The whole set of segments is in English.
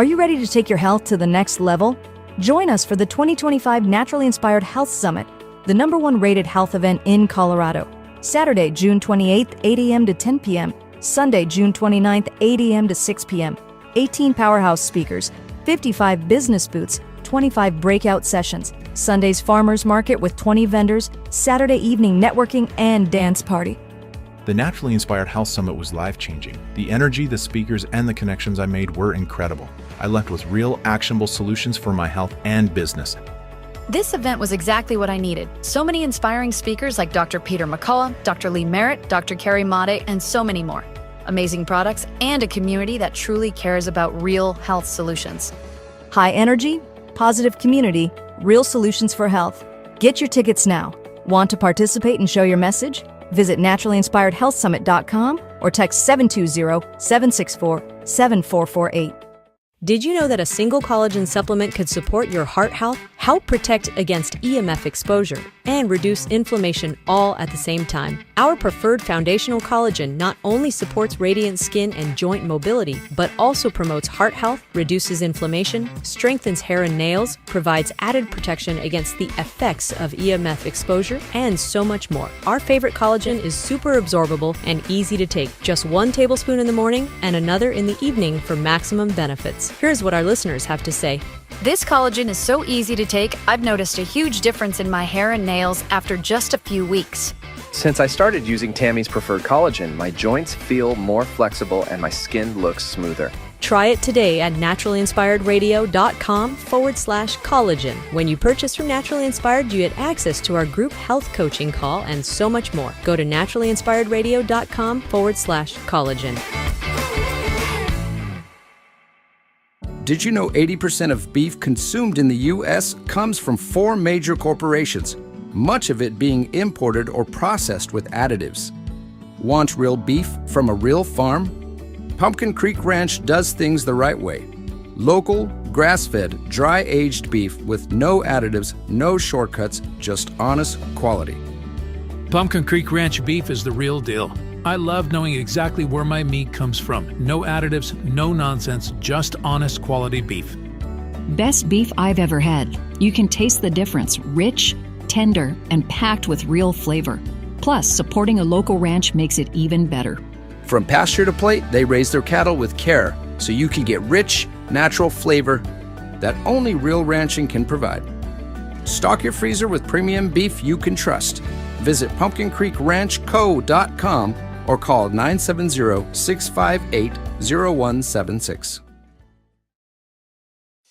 Are you ready to take your health to the next level? Join us for the 2025 Naturally Inspired Health Summit, the #1 rated health event in Colorado. Saturday, June 28th, 8 a.m. to 10 p.m. Sunday, June 29th, 8 a.m. to 6 p.m. 18 powerhouse speakers, 55 business booths, 25 breakout sessions, Sunday's farmers market with 20 vendors, Saturday evening networking and dance party. The Naturally Inspired Health Summit was life-changing. The energy, the speakers, and the connections I made were incredible. I left with real, actionable solutions for my health and business. This event was exactly what I needed. So many inspiring speakers like Dr. Peter McCullough, Dr. Lee Merritt, Dr. Carrie Made, and so many more. Amazing products and a community that truly cares about real health solutions. High energy, positive community, real solutions for health. Get your tickets now. Want to participate and show your message? Visit naturallyinspiredhealthsummit.com or text 720-764-7448. Did you know that a single collagen supplement could support your heart health, help protect against EMF exposure, and reduce inflammation all at the same time? Our preferred foundational collagen not only supports radiant skin and joint mobility, but also promotes heart health, reduces inflammation, strengthens hair and nails, provides added protection against the effects of EMF exposure, and so much more. Our favorite collagen is super absorbable and easy to take. Just 1 tablespoon in the morning and another in the evening for maximum benefits. Here's what our listeners have to say. This collagen is so easy to take, I've noticed a huge difference in my hair and nails after just a few weeks. Since I started using Tammy's preferred collagen, my joints feel more flexible and my skin looks smoother. Try it today at naturallyinspiredradio.com/collagen. When you purchase from Naturally Inspired, you get access to our group health coaching call and so much more. Go to naturallyinspiredradio.com/collagen. Did you know 80% of beef consumed in the U.S. comes from 4 major corporations, much of it being imported or processed with additives? Want real beef from a real farm? Pumpkin Creek Ranch does things the right way. Local, grass-fed, dry-aged beef with no additives, no shortcuts, just honest quality. Pumpkin Creek Ranch beef is the real deal. I love knowing exactly where my meat comes from. No additives, no nonsense, just honest quality beef. Best beef I've ever had. You can taste the difference. Rich, tender, and packed with real flavor. Plus, supporting a local ranch makes it even better. From pasture to plate, they raise their cattle with care so you can get rich, natural flavor that only real ranching can provide. Stock your freezer with premium beef you can trust. Visit pumpkincreekranchco.com or call 970-658-0176.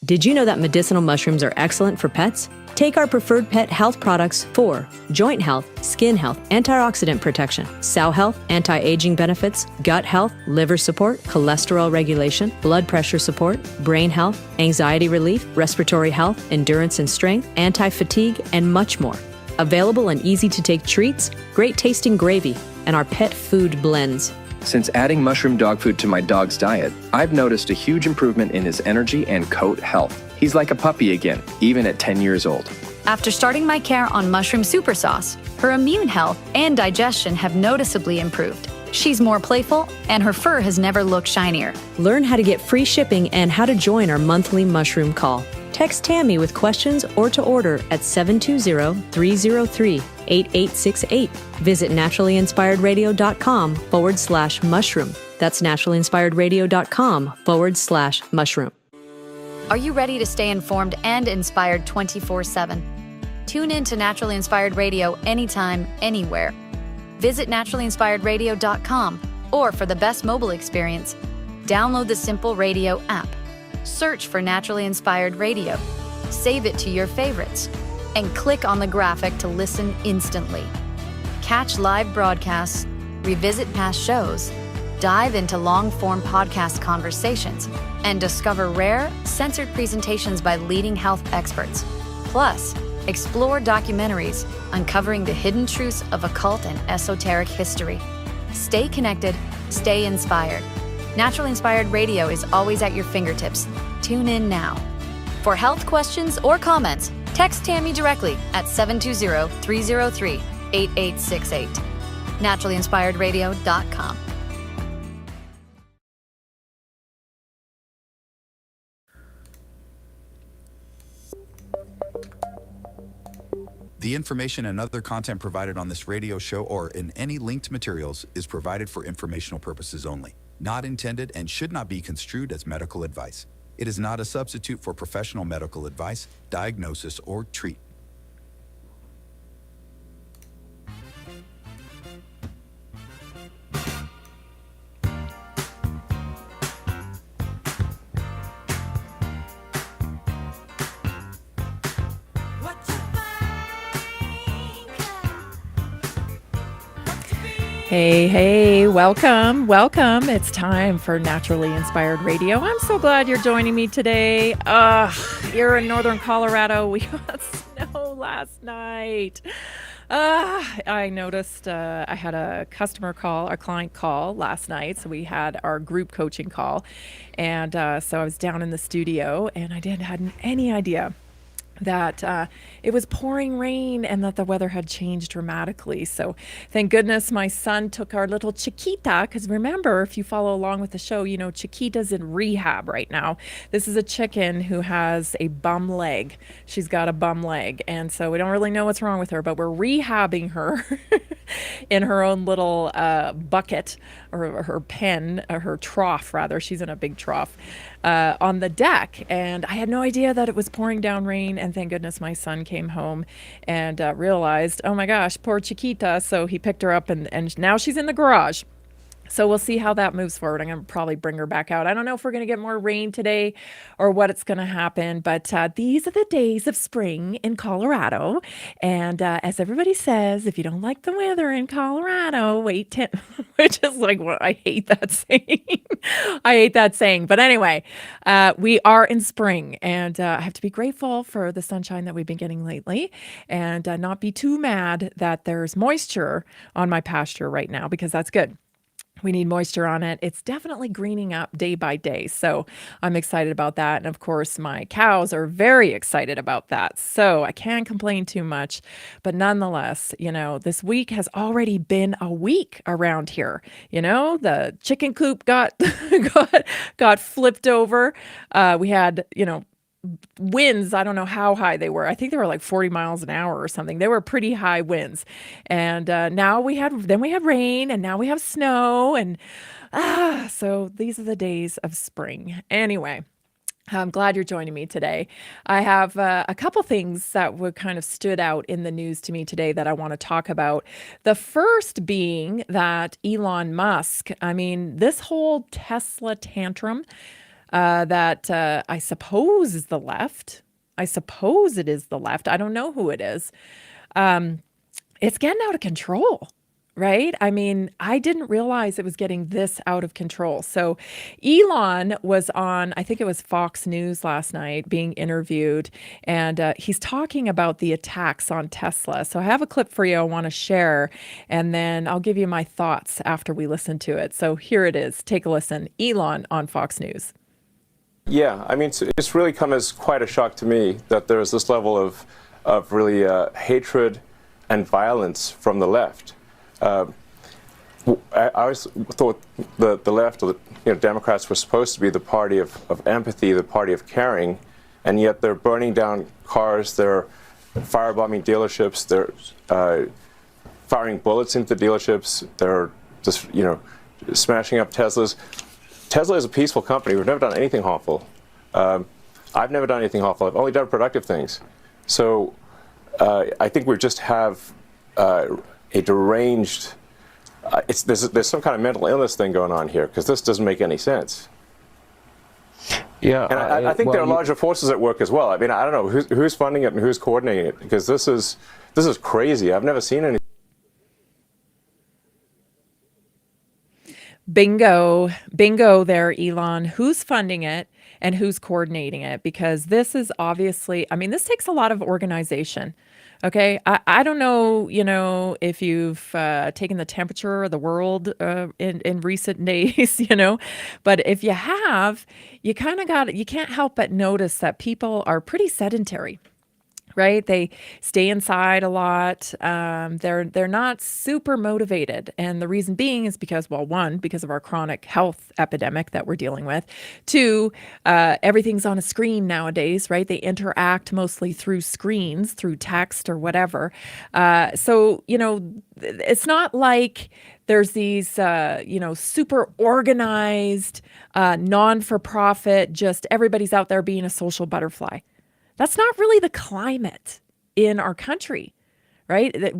Did you know that medicinal mushrooms are excellent for pets? Take our preferred pet health products for joint health, skin health, antioxidant protection, sow health, anti-aging benefits, gut health, liver support, cholesterol regulation, blood pressure support, brain health, anxiety relief, respiratory health, endurance and strength, anti-fatigue, and much more. Available in easy-to-take treats, great-tasting gravy, and our pet food blends. Since adding mushroom dog food to my dog's diet, I've noticed a huge improvement in his energy and coat health. He's like a puppy again, even at 10 years old. After starting my care on mushroom super sauce, her immune health and digestion have noticeably improved. She's more playful, and her fur has never looked shinier. Learn how to get free shipping and how to join our monthly mushroom call. Text Tammy with questions or to order at 720-303-8868. Visit naturallyinspiredradio.com/mushroom. That's naturallyinspiredradio.com/mushroom. Are you ready to stay informed and inspired 24/7? Tune in to Naturally Inspired Radio anytime, anywhere. Visit naturallyinspiredradio.com, or for the best mobile experience, download the Simple Radio app. Search for Naturally Inspired Radio, save it to your favorites, and click on the graphic to listen instantly. Catch live broadcasts, revisit past shows, dive into long-form podcast conversations, and discover rare, censored presentations by leading health experts. Plus, explore documentaries uncovering the hidden truths of occult and esoteric history. Stay connected, stay inspired. Naturally Inspired Radio is always at your fingertips. Tune in now. For health questions or comments, text Tammy directly at 720-303-8868. naturallyinspiredradio.com. The information and other content provided on this radio show or in any linked materials is provided for informational purposes only, not intended and should not be construed as medical advice. It is not a substitute for professional medical advice, diagnosis, or treatment. Hey, welcome. It's time for Naturally Inspired Radio. I'm so glad you're joining me today. You're in Northern Colorado. We got snow last night. I noticed I had a client call last night. So we had our group coaching call. And so I was down in the studio and I didn't have any idea that it was pouring rain and that the weather had changed dramatically. So thank goodness my son took our little Chiquita, because remember, if you follow along with the show, you know Chiquita's in rehab right now. This is a chicken who has a bum leg. She's got a bum leg. And so we don't really know what's wrong with her, but we're rehabbing her in her own little bucket, or her pen, or her trough rather. She's in a big trough on the deck. And I had no idea that it was pouring down rain. And thank goodness my son came home and realized, oh my gosh, poor Chiquita. So he picked her up and now she's in the garage. So we'll see how that moves forward. I'm going to probably bring her back out. I don't know if we're going to get more rain today or what it's going to happen, but these are the days of spring in Colorado. And as everybody says, if you don't like the weather in Colorado, wait 10, which is like, well, I hate that saying. I hate that saying. But anyway, we are in spring and I have to be grateful for the sunshine that we've been getting lately and not be too mad that there's moisture on my pasture right now, because that's good. We need moisture on it. It's definitely greening up day by day. So I'm excited about that. And of course, my cows are very excited about that. So I can't complain too much. But nonetheless, you know, this week has already been a week around here. You know, the chicken coop got got flipped over. We had, you know, winds. I don't know how high they were. I think they were like 40 miles an hour or something. They were pretty high winds. And now we had rain, and now we have snow. And so these are the days of spring. Anyway, I'm glad you're joining me today. I have a couple things that were kind of stood out in the news to me today that I want to talk about. The first being that Elon Musk, I mean, this whole Tesla tantrum, that I suppose is the left. I suppose it is the left. I don't know who it is. It's getting out of control, right? I mean, I didn't realize it was getting this out of control. So Elon was on, I think it was Fox News last night, being interviewed, and he's talking about the attacks on Tesla. So I have a clip for you I want to share, and then I'll give you my thoughts after we listen to it. So here it is. Take a listen. Elon on Fox News. Yeah, I mean, it's really come as quite a shock to me that there's this level of really hatred and violence from the left. I always thought the left, or Democrats, were supposed to be the party of empathy, the party of caring, and yet they're burning down cars, they're firebombing dealerships, they're firing bullets into dealerships, they're just smashing up Teslas. Tesla is a peaceful company. We've never done anything harmful. I've never done anything harmful. I've only done productive things. So I think we just have a deranged, there's some kind of mental illness thing going on here, because this doesn't make any sense. Yeah, and I think there are larger forces at work as well. I mean, I don't know who's funding it and who's coordinating it, because this is crazy. I've never seen anything. Bingo there, Elon. Who's funding it and who's coordinating it? Because this is obviously, I mean, this takes a lot of organization. Okay. I don't know, if you've taken the temperature of the world in recent days, but if you have, you kind of you can't help but notice that people are pretty sedentary. right? They stay inside a lot. They're not super motivated. And the reason being is because, well, one, because of our chronic health epidemic that we're dealing with. Two, everything's on a screen nowadays, right? They interact mostly through screens, through text or whatever. So, it's not like there's these, super organized, non-for-profit, just everybody's out there being a social butterfly. That's not really the climate in our country, right? That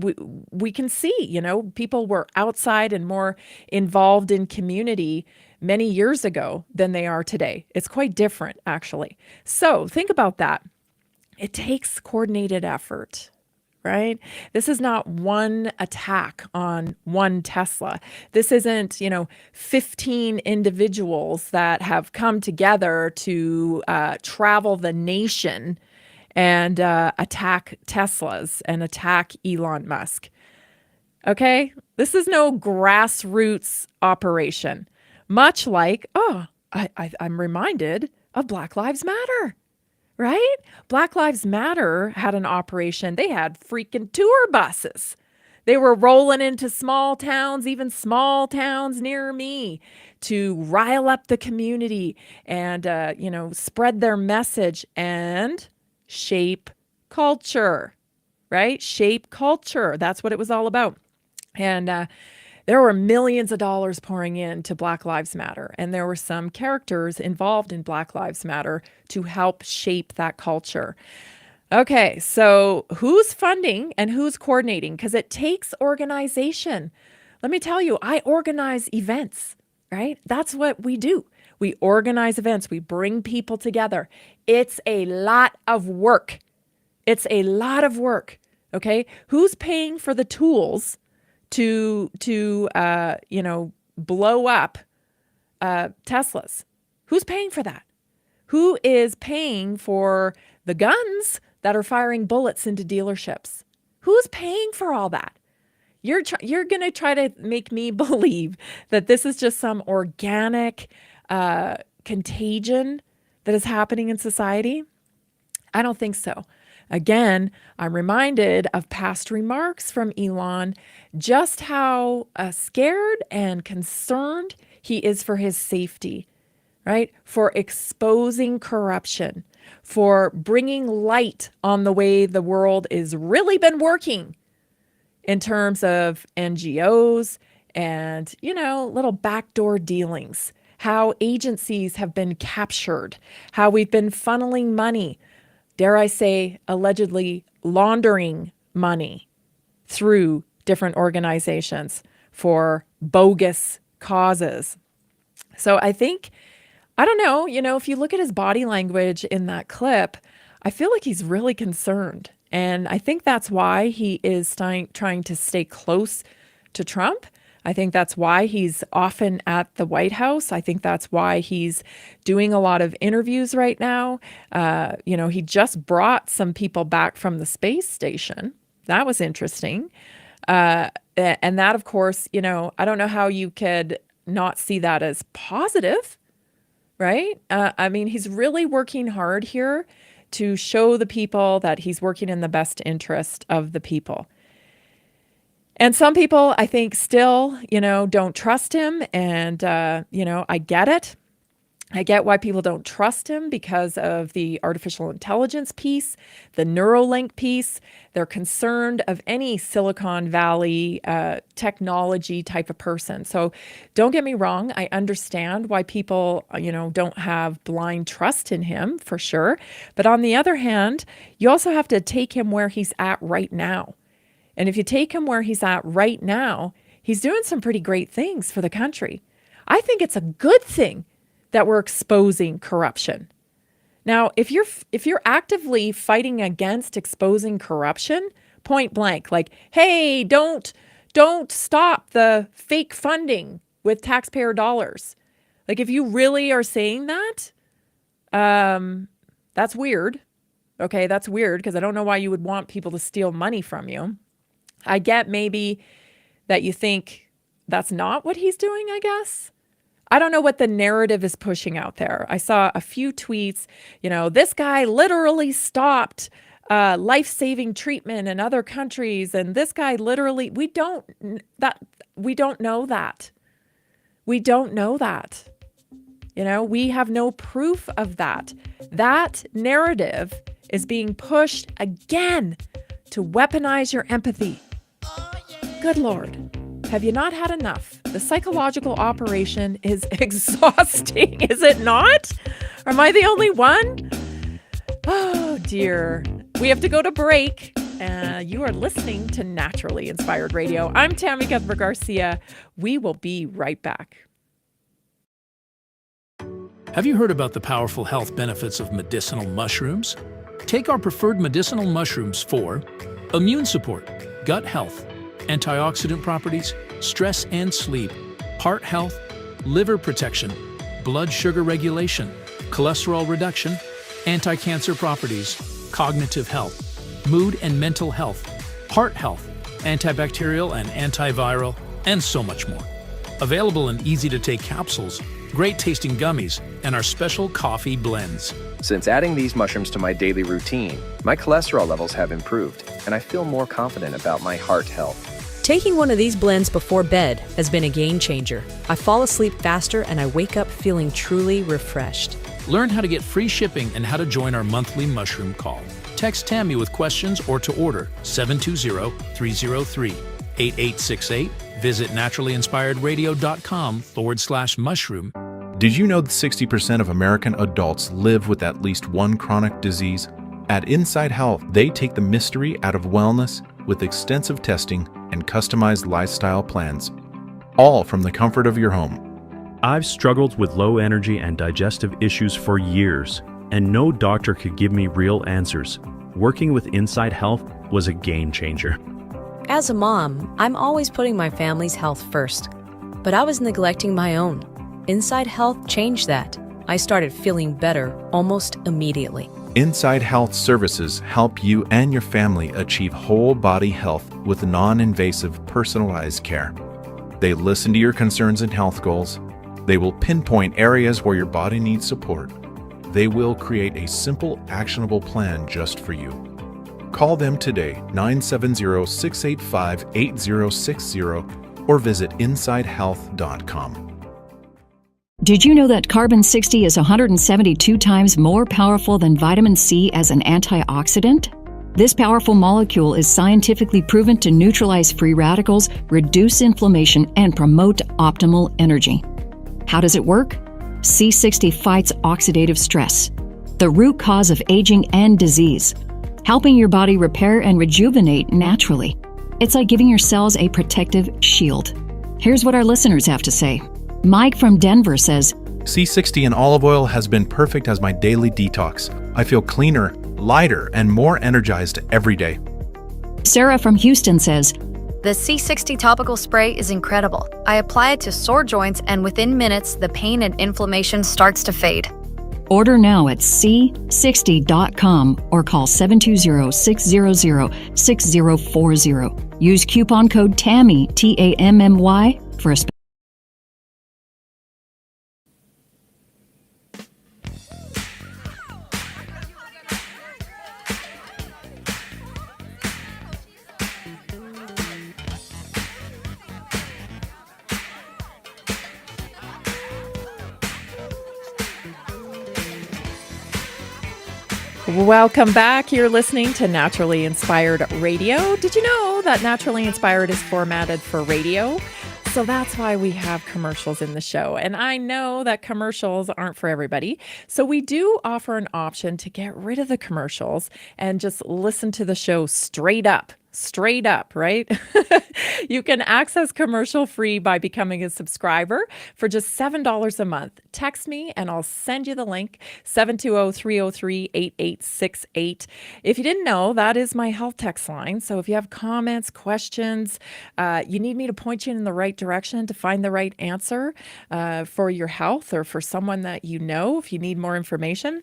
we can see, people were outside and more involved in community many years ago than they are today. It's quite different, actually. So think about that. It takes coordinated effort, right? This is not one attack on one Tesla. This isn't, 15 individuals that have come together to travel the nation and attack Teslas and attack Elon Musk. Okay? This is no grassroots operation. Much like, I'm reminded of Black Lives Matter, right? Black Lives Matter had an operation. They had freaking tour buses. They were rolling into small towns, even small towns near me, to rile up the community and, spread their message and shape culture, right? Shape culture. That's what it was all about. And there were millions of dollars pouring into Black Lives Matter. And there were some characters involved in Black Lives Matter to help shape that culture. Okay, so who's funding and who's coordinating? Because it takes organization. Let me tell you, I organize events, right? That's what we do. We organize events. We bring people together. It's a lot of work. It's a lot of work. Okay. Who's paying for the tools to blow up Teslas? Who's paying for that? Who is paying for the guns that are firing bullets into dealerships? Who's paying for all that? You're going to try to make me believe that this is just some organic contagion that is happening in society? I don't think so. Again, I'm reminded of past remarks from Elon, just how scared and concerned he is for his safety, right? For exposing corruption, for bringing light on the way the world is really been working in terms of NGOs and, little backdoor dealings, how agencies have been captured, how we've been funneling money, dare I say, allegedly laundering money through different organizations for bogus causes. So I think, I don't know, if you look at his body language in that clip, I feel like he's really concerned. And I think that's why he is trying to stay close to Trump. I think that's why he's often at the White House. I think that's why he's doing a lot of interviews right now. He just brought some people back from the space station. That was interesting. And that, of course, I don't know how you could not see that as positive, right? He's really working hard here to show the people that he's working in the best interest of the people. And some people, I think, still, don't trust him. And, I get it. I get why people don't trust him because of the artificial intelligence piece, the Neuralink piece. They're concerned of any Silicon Valley technology type of person. So don't get me wrong. I understand why people, don't have blind trust in him for sure. But on the other hand, you also have to take him where he's at right now. And if you take him where he's at right now, he's doing some pretty great things for the country. I think it's a good thing that we're exposing corruption. Now, if you're actively fighting against exposing corruption, point blank, like, hey, don't stop the fake funding with taxpayer dollars. Like, if you really are saying that, that's weird. Okay, that's weird because I don't know why you would want people to steal money from you. I get maybe that you think that's not what he's doing, I guess. I don't know what the narrative is pushing out there. I saw a few tweets, this guy literally stopped life-saving treatment in other countries. And this guy literally, we don't know that. We don't know that. We have no proof of that. That narrative is being pushed again to weaponize your empathy. Good Lord. Have you not had enough? The psychological operation is exhausting, is it not? Am I the only one? Oh, dear. We have to go to break. You are listening to Naturally Inspired Radio. I'm Tammy Garcia. We will be right back. Have you heard about the powerful health benefits of medicinal mushrooms? Take our preferred medicinal mushrooms for immune support, gut health, antioxidant properties, stress and sleep, heart health, liver protection, blood sugar regulation, cholesterol reduction, anti-cancer properties, cognitive health, mood and mental health, heart health, antibacterial and antiviral, and so much more. Available in easy-to-take capsules, great-tasting gummies, and our special coffee blends. Since adding these mushrooms to my daily routine, my cholesterol levels have improved, and I feel more confident about my heart health. Taking one of these blends before bed has been a game changer. I fall asleep faster and I wake up feeling truly refreshed. Learn how to get free shipping and how to join our monthly mushroom call. Text Tammy with questions or to order 720-303-8868. Visit naturallyinspiredradio.com/mushroom. Did you know that 60% of American adults live with at least one chronic disease? At Inside Health, they take the mystery out of wellness with extensive testing and customized lifestyle plans, all from the comfort of your home. I've struggled with low energy and digestive issues for years, and no doctor could give me real answers. Working with Inside Health was a game changer. As a mom, I'm always putting my family's health first, but I was neglecting my own. Inside Health changed that. I started feeling better almost immediately. Inside Health services help you and your family achieve whole body health with non-invasive personalized care. They listen to your concerns and health goals. They will pinpoint areas where your body needs support. They will create a simple, actionable plan just for you. Call them today, 970-685-8060, or visit InsideHealth.com. Did you know that carbon 60 is 172 times more powerful than vitamin C as an antioxidant? This powerful molecule is scientifically proven to neutralize free radicals, reduce inflammation, and promote optimal energy. How does it work? C60 fights oxidative stress, the root cause of aging and disease, helping your body repair and rejuvenate naturally. It's like giving your cells a protective shield. Here's what our listeners have to say. Mike from Denver says, C60 in olive oil has been perfect as my daily detox. I feel cleaner, lighter, and more energized every day. Sarah from Houston says, The C60 topical spray is incredible. I apply it to sore joints, and within minutes, the pain and inflammation starts to fade. order now at c60.com or call 720-600-6040. Use coupon code TAMMY, TAMMY, for a Welcome back. You're listening to Naturally Inspired Radio. Did you know that Naturally Inspired is formatted for radio? So that's why we have commercials in the show. And I know that commercials aren't for everybody. So we do offer an option to get rid of the commercials and just listen to the show straight up. Straight up, right? You can access commercial free by becoming a subscriber for just $7 a month. Text me and I'll send you the link, 720-303-8868. If you didn't know, that is my health text line. So if you have comments, questions, you need me to point you in the right direction to find the right answer for your health or for someone that you know, if you need more information,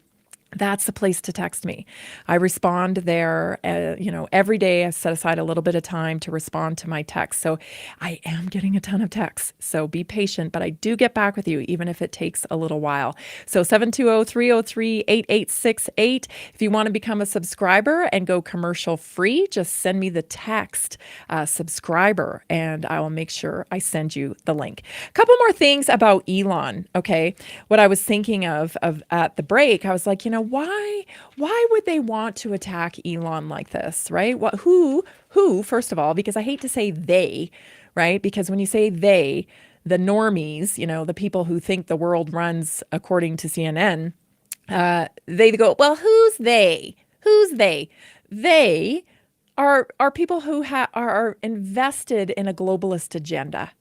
that's the place to text me. I respond there, every day. I set aside a little bit of time to respond to my texts. So I am getting a ton of texts. So be patient, but I do get back with you, even if it takes a little while. So 720-303-8868. If you want to become a subscriber and go commercial free, just send me the text subscriber, and I will make sure I send you the link. A couple more things about Elon. Okay. What I was thinking of at the break, I was like, why would they want to attack Elon like this, right? Who, first of all, because I hate to say they, right? Because when you say they, the normies, the people who think the world runs according to CNN, they go, well, who's they? Who's they? They are people who are invested in a globalist agenda.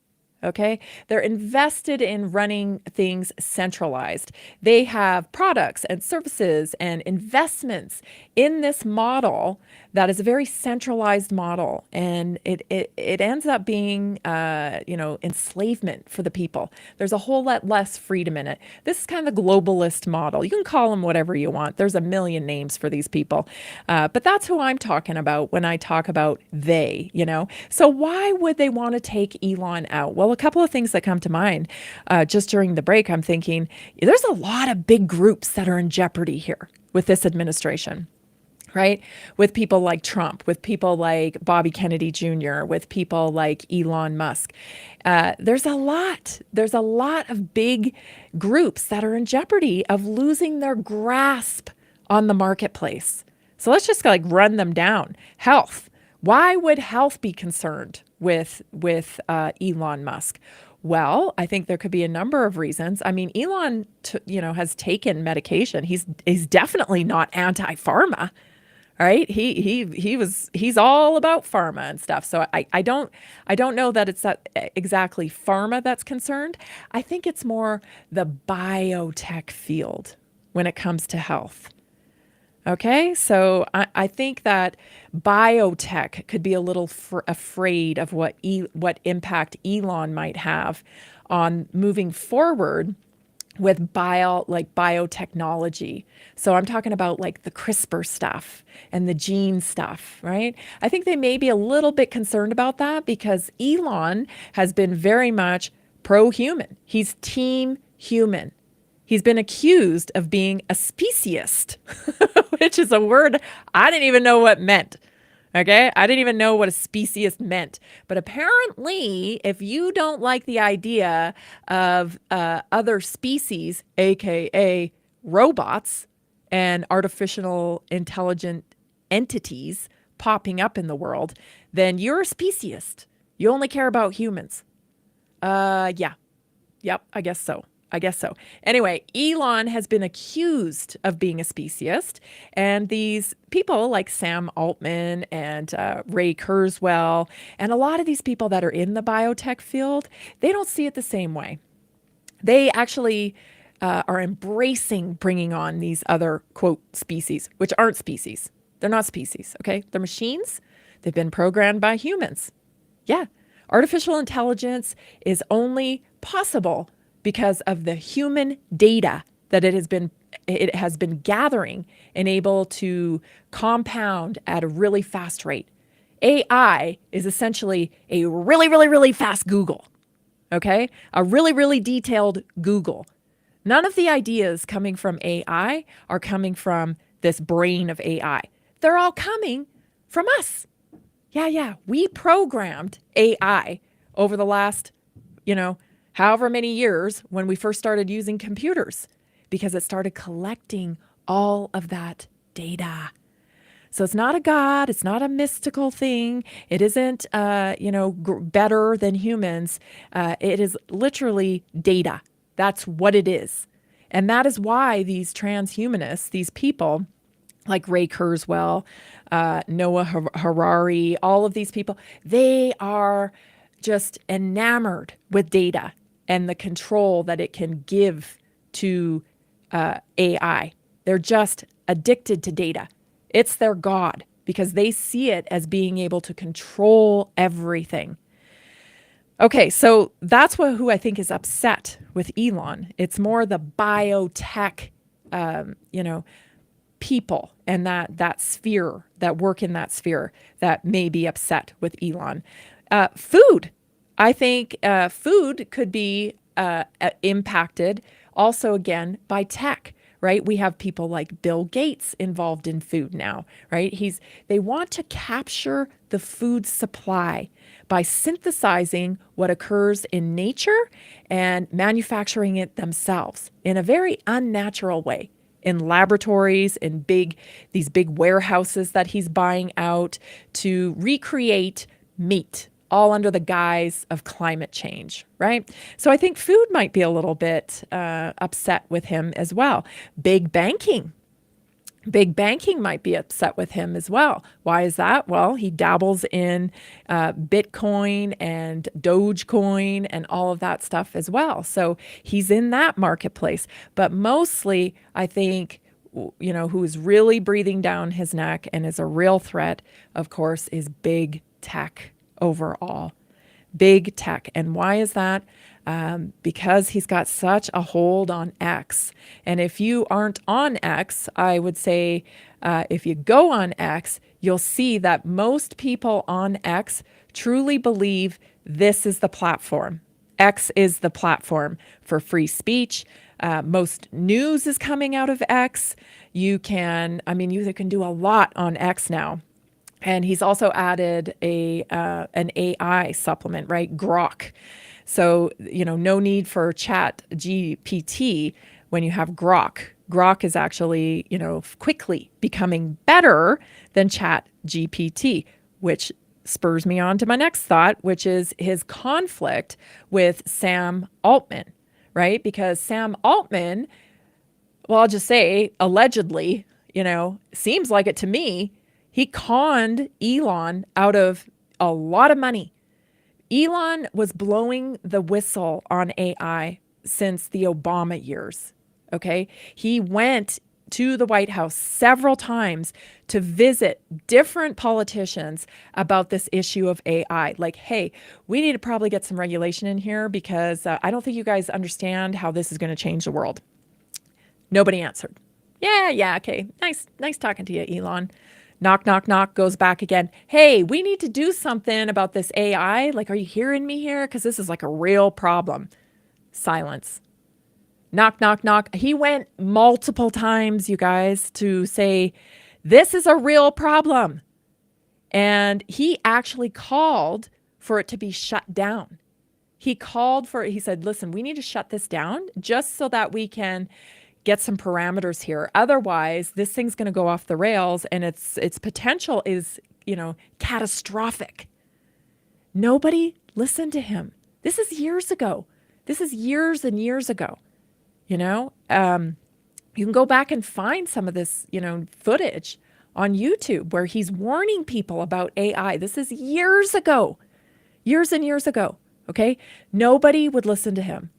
Okay. They're invested in running things centralized. They have products and services and investments in this model that is a very centralized model. And it ends up being, enslavement for the people. There's a whole lot less freedom in it. This is kind of the globalist model. You can call them whatever you want. There's a million names for these people. But that's who I'm talking about when I talk about they, So why would they want to take Elon out? Well, a couple of things that come to mind just during the break. I'm thinking there's a lot of big groups that are in jeopardy here with this administration. Right? With people like Trump, with people like Bobby Kennedy Jr., with people like Elon Musk. There's a lot of big groups that are in jeopardy of losing their grasp on the marketplace. So let's just run them down. Health. Why would health be concerned with Elon Musk? Well, I think there could be a number of reasons. I mean, Elon, has taken medication. He's definitely not anti-pharma. Right? He's all about pharma and stuff. So I don't know that it's that exactly pharma that's concerned. I think it's more the biotech field when it comes to health. Okay, so I think that biotech could be a little afraid of what impact Elon might have on moving forward with biotechnology. So I'm talking about the CRISPR stuff and the gene stuff, right? I think they may be a little bit concerned about that because Elon has been very much pro-human. He's team human. He's been accused of being a speciesist, which is a word I didn't even know what meant. Okay, I didn't even know what a speciesist meant. But apparently, if you don't like the idea of other species, aka robots and artificial intelligent entities popping up in the world, then you're a speciesist. You only care about humans. Yep, I guess so. Anyway, Elon has been accused of being a speciesist, and these people like Sam Altman and Ray Kurzweil, and a lot of these people that are in the biotech field, they don't see it the same way. They actually are embracing bringing on these other, quote, species, which aren't species. They're not species, okay? They're machines. They've been programmed by humans. Yeah, artificial intelligence is only possible because of the human data that it has been gathering and able to compound at a really fast rate. AI is essentially a really, really, really fast Google, okay? A really, really detailed Google. None of the ideas coming from AI are coming from this brain of AI. They're all coming from us. Yeah. We programmed AI over the last, however many years when we first started using computers, because it started collecting all of that data. So it's not a god, it's not a mystical thing. It isn't, better than humans. It is literally data. That's what it is. And that is why these transhumanists, these people like Ray Kurzweil, Noah Harari, all of these people, they are just enamored with data and the control that it can give to AI. They're just addicted to data. It's their god because they see it as being able to control everything. Okay, so that's who I think is upset with Elon. It's more the biotech, people and that sphere, that work in that sphere, that may be upset with Elon. Food. I think food could be impacted also, again, by tech, right? We have people like Bill Gates involved in food now, right? They want to capture the food supply by synthesizing what occurs in nature and manufacturing it themselves in a very unnatural way, in laboratories, in these big warehouses that he's buying out to recreate meat, all under the guise of climate change, right? So I think food might be a little bit upset with him as well. Big banking might be upset with him as well. Why is that? Well, he dabbles in Bitcoin and Dogecoin and all of that stuff as well. So he's in that marketplace. But mostly, I think, who is really breathing down his neck and is a real threat, of course, is big tech overall. Big tech. And why is that? Because he's got such a hold on X. And if you aren't on X, I would say if you go on X, you'll see that most people on X truly believe this is the platform. X is the platform for free speech. Most news is coming out of X. You can do a lot on X now. And he's also added an AI supplement, right? Grok. So, no need for Chat GPT when you have Grok. Grok is actually, quickly becoming better than Chat GPT, which spurs me on to my next thought, which is his conflict with Sam Altman, right? Because Sam Altman, well, I'll just say, allegedly, seems like it to me, he conned Elon out of a lot of money. Elon was blowing the whistle on AI since the Obama years, okay? He went to the White House several times to visit different politicians about this issue of AI. Like, hey, we need to probably get some regulation in here because I don't think you guys understand how this is going to change the world. Nobody answered. Yeah, okay. Nice talking to you, Elon. Knock, knock, knock, goes back again. Hey, we need to do something about this AI. Like, are you hearing me here? Because this is like a real problem. Silence. Knock, knock, knock. He went multiple times, you guys, to say, this is a real problem. And he actually called for it to be shut down. He said, listen, we need to shut this down just so that we can get some parameters here. Otherwise, this thing's going to go off the rails and its potential is, catastrophic. Nobody listened to him. This is years ago. This is years and years ago. You can go back and find some of this, footage on YouTube where he's warning people about AI. This is years ago, years and years ago. Okay. Nobody would listen to him.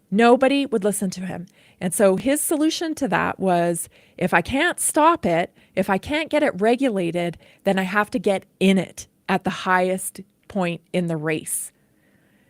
Nobody would listen to him. And so his solution to that was, if I can't stop it, if I can't get it regulated, then I have to get in it at the highest point in the race.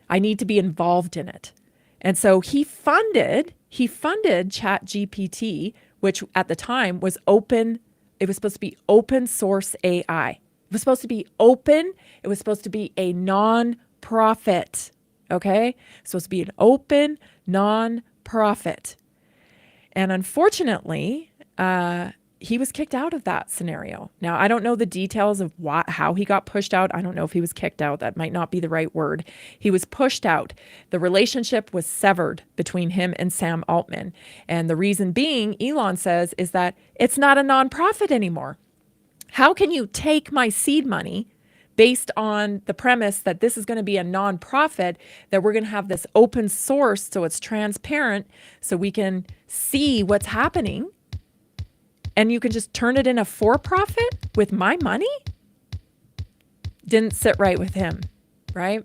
I need to be involved in it. And so he funded ChatGPT, which at the time was open. It was supposed to be open source AI. It was supposed to be open. It was supposed to be a non-profit. Okay? It's supposed to be an open non-profit. And unfortunately, he was kicked out of that scenario. Now, I don't know the details of how he got pushed out. I don't know if he was kicked out. That might not be the right word. He was pushed out. The relationship was severed between him and Sam Altman. And the reason being, Elon says, is that it's not a nonprofit anymore. How can you take my seed money based on the premise that this is going to be a nonprofit, that we're going to have this open source so it's transparent so we can see what's happening, and you can just turn it in a for-profit with my money? Didn't sit right with him, right?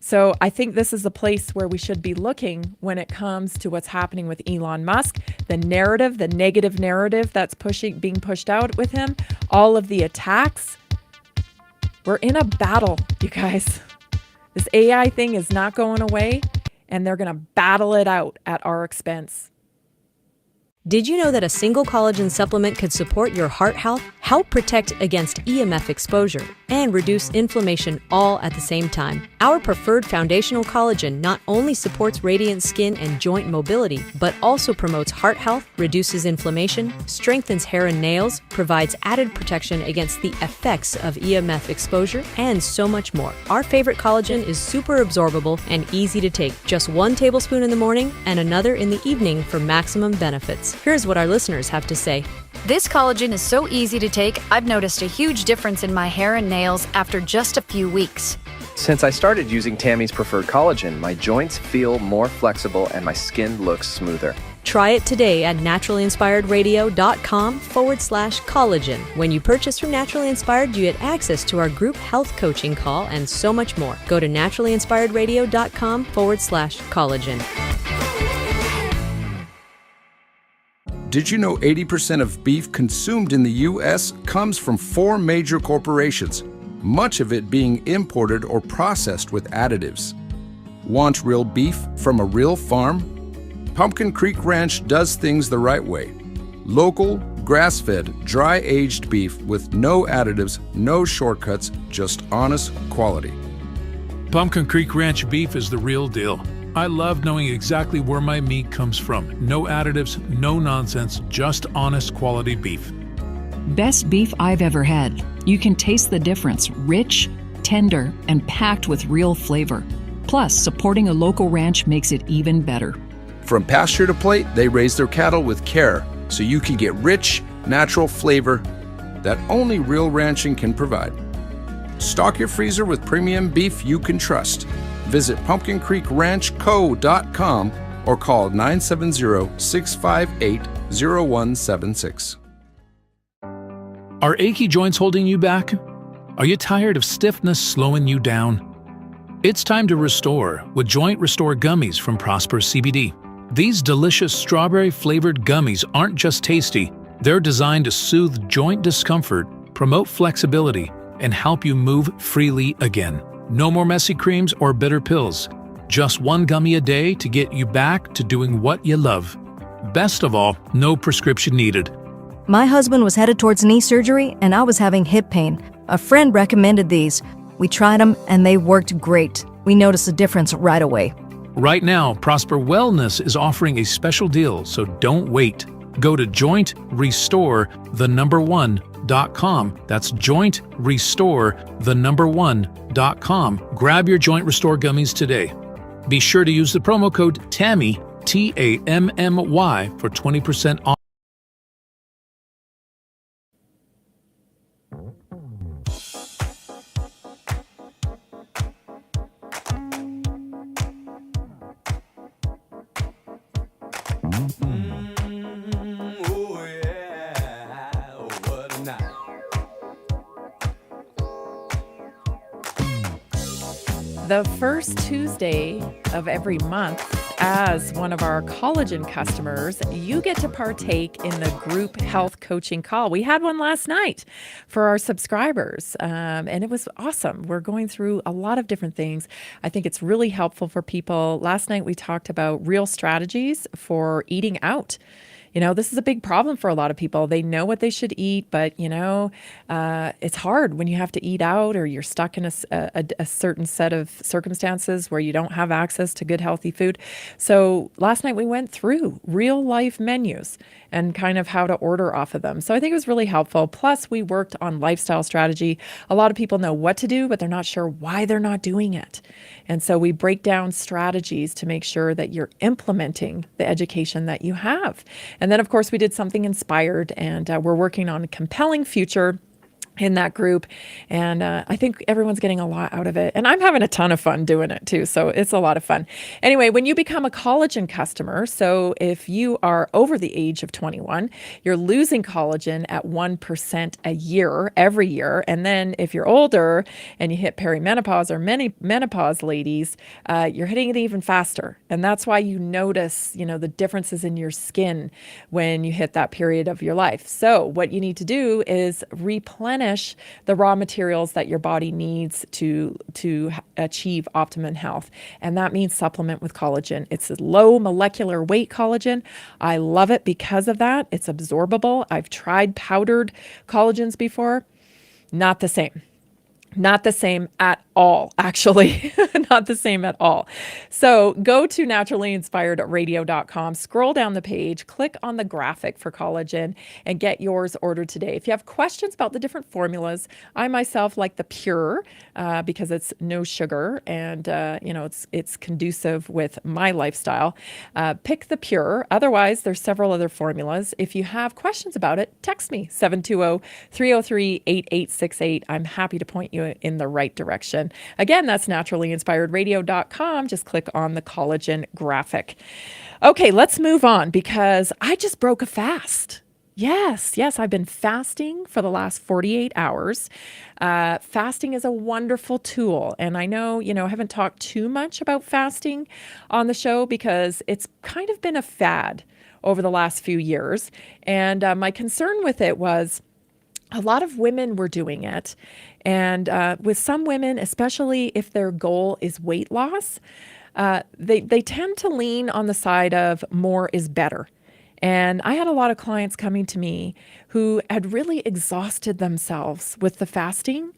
So I think this is a place where we should be looking when it comes to what's happening with Elon Musk, the narrative, the negative narrative that's being pushed out with him, all of the attacks. We're in a battle, you guys. This AI thing is not going away, and they're going to battle it out at our expense. Did you know that a single collagen supplement could support your heart health, help protect against EMF exposure, and reduce inflammation all at the same time? Our preferred foundational collagen not only supports radiant skin and joint mobility, but also promotes heart health, reduces inflammation, strengthens hair and nails, provides added protection against the effects of EMF exposure, and so much more. Our favorite collagen is super absorbable and easy to take. Just 1 tablespoon in the morning and another in the evening for maximum benefits. Here's what our listeners have to say. This collagen is so easy to take, I've noticed a huge difference in my hair and nails after just a few weeks. Since I started using Tammy's preferred collagen, my joints feel more flexible and my skin looks smoother. Try it today at naturallyinspiredradio.com/collagen. When you purchase from Naturally Inspired, you get access to our group health coaching call and so much more. Go to naturallyinspiredradio.com/collagen. Did you know 80% of beef consumed in the U.S. comes from 4 major corporations, much of it being imported or processed with additives? Want real beef from a real farm? Pumpkin Creek Ranch does things the right way. Local, grass-fed, dry-aged beef with no additives, no shortcuts, just honest quality. Pumpkin Creek Ranch beef is the real deal. I love knowing exactly where my meat comes from. No additives, no nonsense, just honest quality beef. Best beef I've ever had. You can taste the difference. Rich, tender, and packed with real flavor. Plus, supporting a local ranch makes it even better. From pasture to plate, they raise their cattle with care, so you can get rich, natural flavor that only real ranching can provide. Stock your freezer with premium beef you can trust. Visit pumpkincreekranchco.com or call 970-658-0176. Are achy joints holding you back? Are you tired of stiffness slowing you down? It's time to restore with Joint Restore Gummies from Prosper CBD. These delicious strawberry-flavored gummies aren't just tasty, they're designed to soothe joint discomfort, promote flexibility, and help you move freely again. No more messy creams or bitter pills. Just 1 gummy a day to get you back to doing what you love. Best of all, no prescription needed. My husband was headed towards knee surgery and I was having hip pain. A friend recommended these. We tried them and they worked great. We noticed a difference right away. Right now, Prosper Wellness is offering a special deal, so don't wait. Go to jointrestore1.com. That's jointrestore1.com. Grab your Joint Restore gummies today. Be sure to use the promo code TAMMY, TAMMY, for 20% off. The first Tuesday of every month, as one of our collagen customers, you get to partake in the group health coaching call. We had one last night for our subscribers, and it was awesome. We're going through a lot of different things. I think it's really helpful for people. Last night we talked about real strategies for eating out. You know, this is a big problem for a lot of people. They know what they should eat, but, it's hard when you have to eat out or you're stuck in a certain set of circumstances where you don't have access to good, healthy food. So last night we went through real life menus and kind of how to order off of them. So I think it was really helpful. Plus, we worked on lifestyle strategy. A lot of people know what to do, but they're not sure why they're not doing it. And so we break down strategies to make sure that you're implementing the education that you have. And then, of course, we did something inspired, and we're working on a compelling future in that group. And I think everyone's getting a lot out of it. And I'm having a ton of fun doing it too. So it's a lot of fun. Anyway, when you become a collagen customer, so if you are over the age of 21, you're losing collagen at 1% a year, every year. And then if you're older and you hit perimenopause or many menopause ladies, you're hitting it even faster. And that's why you notice, the differences in your skin when you hit that period of your life. So what you need to do is replenish replenish the raw materials that your body needs to achieve optimum health. And that means supplement with collagen. It's a low molecular weight collagen. I love it because of that. It's absorbable. I've tried powdered collagens before. Not the same. Not the same at all, actually. Not the same at all. So go to naturallyinspiredradio.com, scroll down the page, click on the graphic for collagen, and get yours ordered today. If you have questions about the different formulas, I myself like the pure because it's no sugar and it's conducive with my lifestyle. Pick the pure. Otherwise, there's several other formulas. If you have questions about it, text me 720-303-8868. I'm happy to point you in the right direction. Again, that's naturallyinspiredradio.com. Just click on the collagen graphic. Okay, let's move on because I just broke a fast. Yes, I've been fasting for the last 48 hours. Fasting is a wonderful tool. And I know, I haven't talked too much about fasting on the show because it's kind of been a fad over the last few years. And my concern with it was a lot of women were doing it. And with some women, especially if their goal is weight loss, they tend to lean on the side of more is better. And I had a lot of clients coming to me who had really exhausted themselves with the fasting.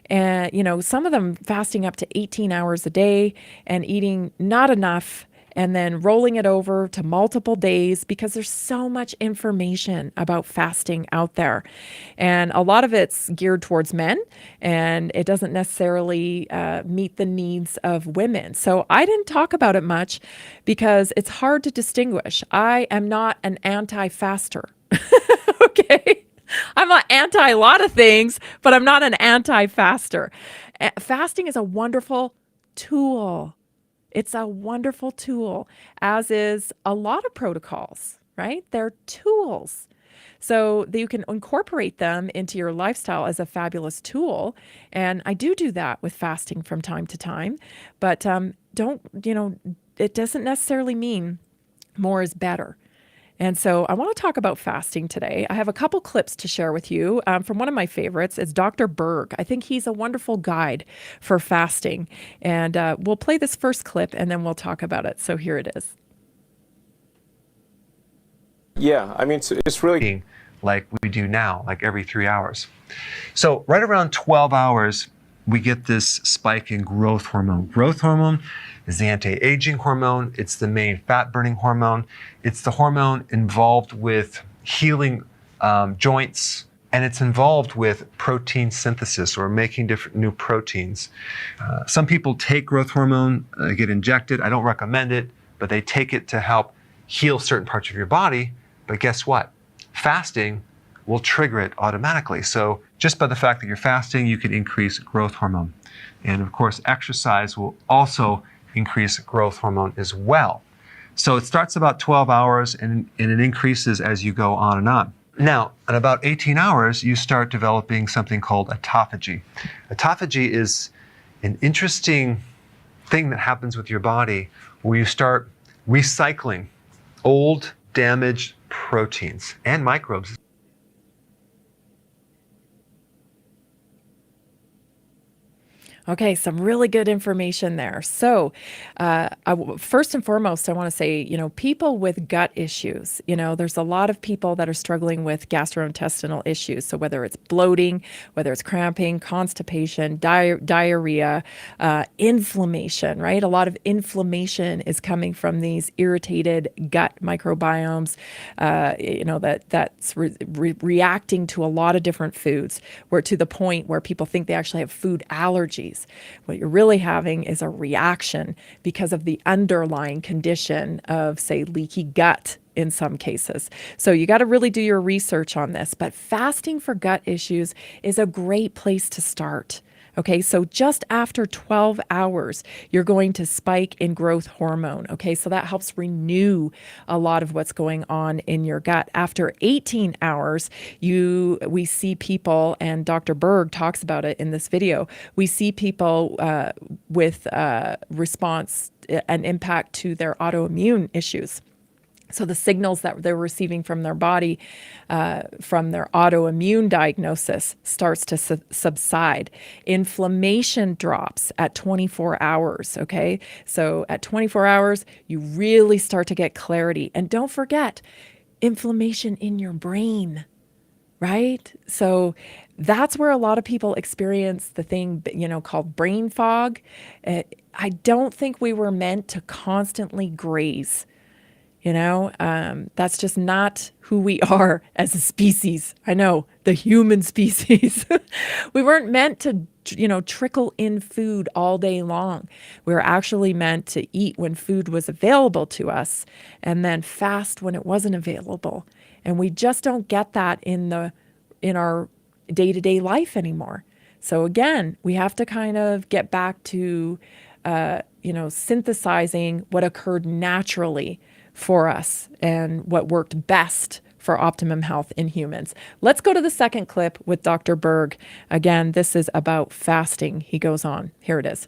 And, some of them fasting up to 18 hours a day and eating not enough and then rolling it over to multiple days because there's so much information about fasting out there. And a lot of it's geared towards men, and it doesn't necessarily meet the needs of women. So I didn't talk about it much because it's hard to distinguish. I am not an anti-faster, okay? I'm not anti a lot of things, but I'm not an anti-faster. Fasting is a wonderful tool. It's a wonderful tool, as is a lot of protocols, right? They're tools. So that you can incorporate them into your lifestyle as a fabulous tool. And I do that with fasting from time to time. But it doesn't necessarily mean more is better. And so I want to talk about fasting today. I have a couple clips to share with you from one of my favorites. It's Dr. Berg. I think he's a wonderful guide for fasting. And we'll play this first clip and then we'll talk about it. So here it is. Yeah, I mean, it's really like we do now, like every 3 hours. So right around 12 hours, we get this spike in growth hormone. Growth hormone is the anti-aging hormone. It's the main fat-burning hormone. It's the hormone involved with healing joints, and it's involved with protein synthesis or making different new proteins. Some people take growth hormone, get injected. I don't recommend it, but they take it to help heal certain parts of your body. But guess what? Fasting will trigger it automatically. So just by the fact that you're fasting, you can increase growth hormone. And of course, exercise will also increase growth hormone as well. So it starts about 12 hours and it increases as you go on and on. Now, at about 18 hours, you start developing something called autophagy. Autophagy is an interesting thing that happens with your body where you start recycling old, damaged proteins and microbes. Okay, some really good information there. So first and foremost, I want to say, people with gut issues, there's a lot of people that are struggling with gastrointestinal issues. So whether it's bloating, whether it's cramping, constipation, diarrhea, inflammation, right? A lot of inflammation is coming from these irritated gut microbiomes, that's reacting to a lot of different foods, where to the point where people think they actually have food allergies. What you're really having is a reaction because of the underlying condition of, say, leaky gut in some cases. So you got to really do your research on this. But fasting for gut issues is a great place to start. Okay, so just after 12 hours, you're going to spike in growth hormone. Okay, so that helps renew a lot of what's going on in your gut. After 18 hours, we see people, and Dr. Berg talks about it in this video, we see people with response and impact to their autoimmune issues. So the signals that they're receiving from their body, from their autoimmune diagnosis, starts to subside. Inflammation drops at 24 hours, okay? So at 24 hours, you really start to get clarity. And don't forget, inflammation in your brain, right? So that's where a lot of people experience the thing, called brain fog. I don't think we were meant to constantly graze. That's just not who we are as a species. I know, the human species. We weren't meant to, trickle in food all day long. We were actually meant to eat when food was available to us and then fast when it wasn't available. And we just don't get that in our day-to-day life anymore. So again, we have to kind of get back to, synthesizing what occurred naturally for us and what worked best for optimum health in humans. Let's go to the second clip with Dr. Berg. Again, this is about fasting. He goes on. Here it is.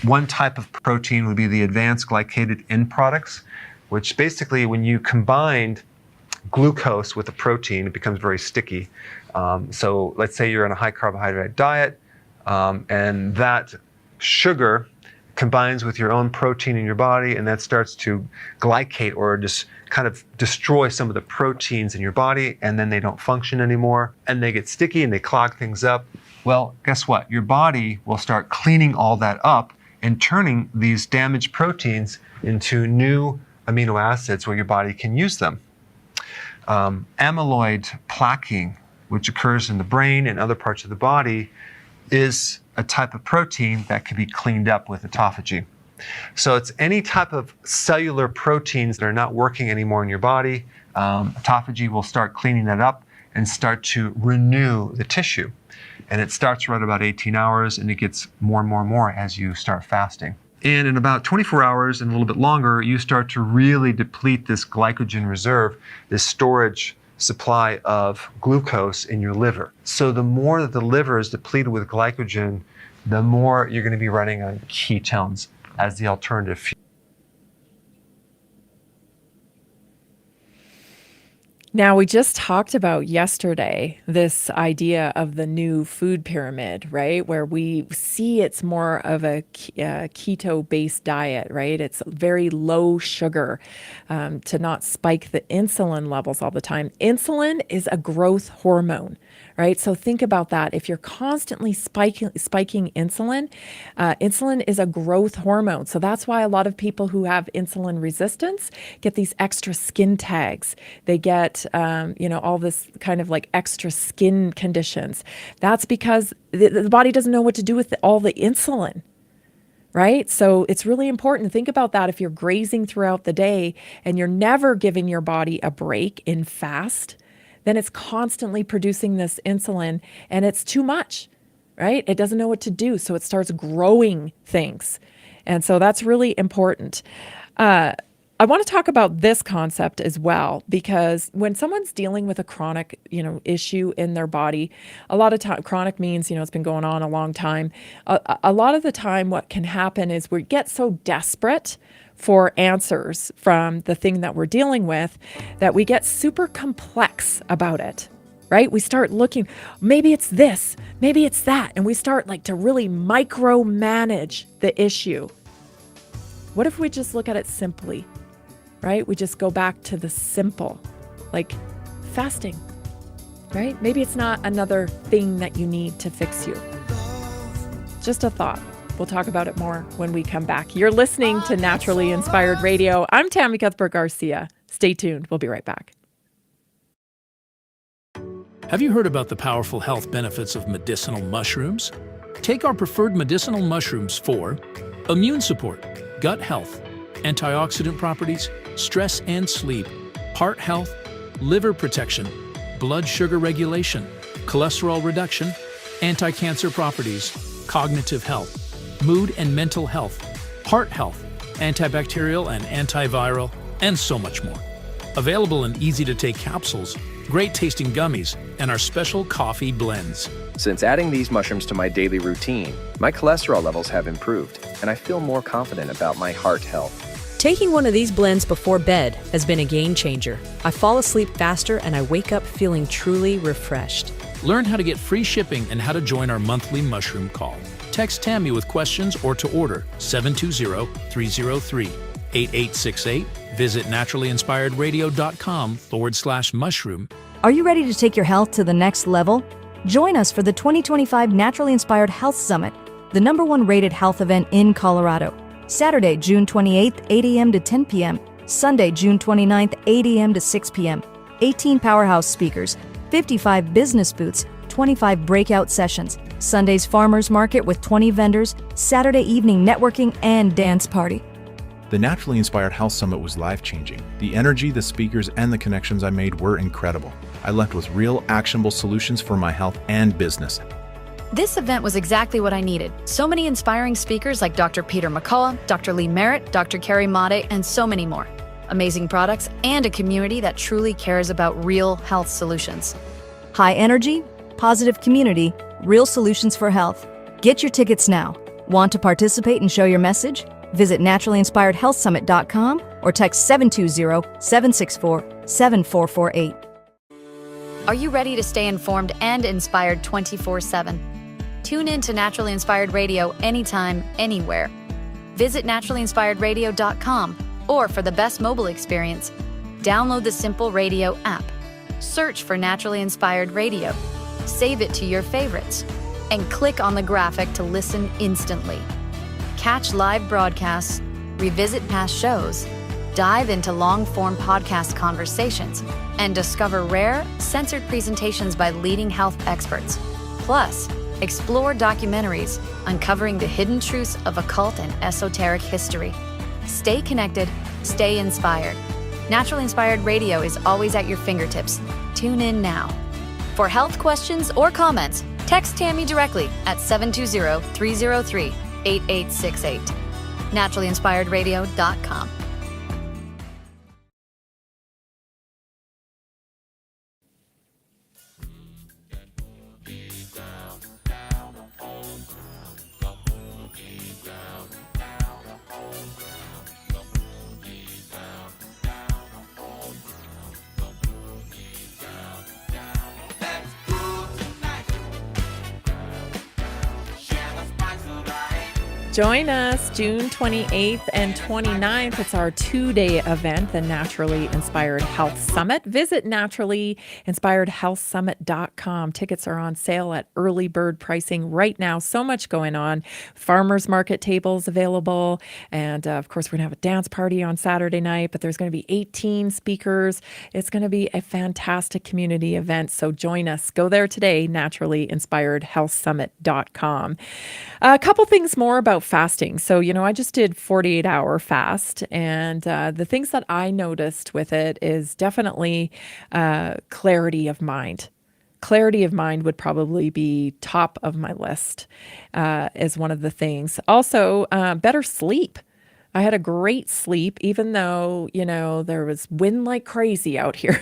One type of protein would be the advanced glycated end products, which basically when you combine glucose with a protein, it becomes very sticky. So let's say you're on a high carbohydrate diet, and that sugar combines with your own protein in your body, and that starts to glycate or just kind of destroy some of the proteins in your body, and then they don't function anymore, and they get sticky and they clog things up. Well, guess what? Your body will start cleaning all that up and turning these damaged proteins into new amino acids where your body can use them. Amyloid plaquing, which occurs in the brain and other parts of the body, is a type of protein that can be cleaned up with autophagy. So it's any type of cellular proteins that are not working anymore in your body. Autophagy will start cleaning that up and start to renew the tissue. And it starts right about 18 hours, and it gets more and more and more as you start fasting. And in about 24 hours and a little bit longer, you start to really deplete this glycogen reserve, this storage supply of glucose in your liver. So the more that the liver is depleted with glycogen, the more you're going to be running on ketones as the alternative fuel. Now, we just talked about yesterday this idea of the new food pyramid, right? Where we see it's more of a keto-based diet, right? It's very low sugar to not spike the insulin levels all the time. Insulin is a growth hormone, right? So think about that. If you're constantly spiking insulin, insulin is a growth hormone. So that's why a lot of people who have insulin resistance get these extra skin tags. They get all this kind of like extra skin conditions. That's because the body doesn't know what to do with all the insulin, right? So it's really important to think about that if you're grazing throughout the day and you're never giving your body a break in fast, then it's constantly producing this insulin and it's too much, right? It doesn't know what to do. So it starts growing things. And so that's really important. I want to talk about this concept as well, because when someone's dealing with a chronic, issue in their body, a lot of time, chronic means, it's been going on a long time. A lot of the time what can happen is we get so desperate for answers from the thing that we're dealing with that we get super complex about it, right? We start looking, maybe it's this, maybe it's that. And we start to really micromanage the issue. What if we just look at it simply? Right? We just go back to the simple, like fasting, right? Maybe it's not another thing that you need to fix you. Just a thought. We'll talk about it more when we come back. You're listening to Naturally Inspired Radio. I'm Tammy Cuthbert-Garcia. Stay tuned. We'll be right back. Have you heard about the powerful health benefits of medicinal mushrooms? Take our preferred medicinal mushrooms for immune support, gut health, antioxidant properties, stress and sleep, heart health, liver protection, blood sugar regulation, cholesterol reduction, anti-cancer properties, cognitive health, mood and mental health, heart health, antibacterial and antiviral, and so much more. Available in easy-to-take capsules, great-tasting gummies, and our special coffee blends. Since adding these mushrooms to my daily routine, my cholesterol levels have improved, and I feel more confident about my heart health. Taking one of these blends before bed has been a game changer. I fall asleep faster and I wake up feeling truly refreshed. Learn how to get free shipping and how to join our monthly mushroom call. Text Tammy with questions or to order 720-303-8868. Visit naturallyinspiredradio.com/mushroom. Are you ready to take your health to the next level? Join us for the 2025 Naturally Inspired Health Summit, the #1 rated health event in Colorado. Saturday, June 28th, 8 a.m. to 10 p.m. Sunday, June 29th, 8 a.m. to 6 p.m. 18 powerhouse speakers, 55 business booths, 25 breakout sessions, Sunday's farmers market with 20 vendors, Saturday evening networking and dance party. The Naturally Inspired Health Summit was life-changing. The energy, the speakers, and the connections I made were incredible. I left with real, actionable solutions for my health and business. This event was exactly what I needed. So many inspiring speakers like Dr. Peter McCullough, Dr. Lee Merritt, Dr. Carrie Made, and so many more. Amazing products and a community that truly cares about real health solutions. High energy, positive community, real solutions for health. Get your tickets now. Want to participate and show your message? Visit naturallyinspiredhealthsummit.com or text 720-764-7448. Are you ready to stay informed and inspired 24/7? Tune in to Naturally Inspired Radio anytime, anywhere. Visit naturallyinspiredradio.com, or for the best mobile experience, download the Simple Radio app. Search for Naturally Inspired Radio, save it to your favorites, and click on the graphic to listen instantly. Catch live broadcasts, revisit past shows, dive into long-form podcast conversations, and discover rare, censored presentations by leading health experts. Plus, explore documentaries uncovering the hidden truths of occult and esoteric history. Stay connected, stay inspired. Naturally Inspired Radio is always at your fingertips. Tune in now. For health questions or comments, text Tammy directly at 720-303-8868. naturallyinspiredradio.com. Join us June 28th and 29th. It's our two-day event, the Naturally Inspired Health Summit. Visit naturallyinspiredhealthsummit.com. Tickets are on sale at early bird pricing right now. So much going on. Farmers market tables available. And of course, we're going to have a dance party on Saturday night, but there's going to be 18 speakers. It's going to be a fantastic community event. So join us. Go there today, naturallyinspiredhealthsummit.com. A couple things more about fasting. So, I just did 48-hour fast, and the things that I noticed with it is definitely clarity of mind. Clarity of mind would probably be top of my list as one of the things. Also, better sleep. I had a great sleep, even though, there was wind like crazy out here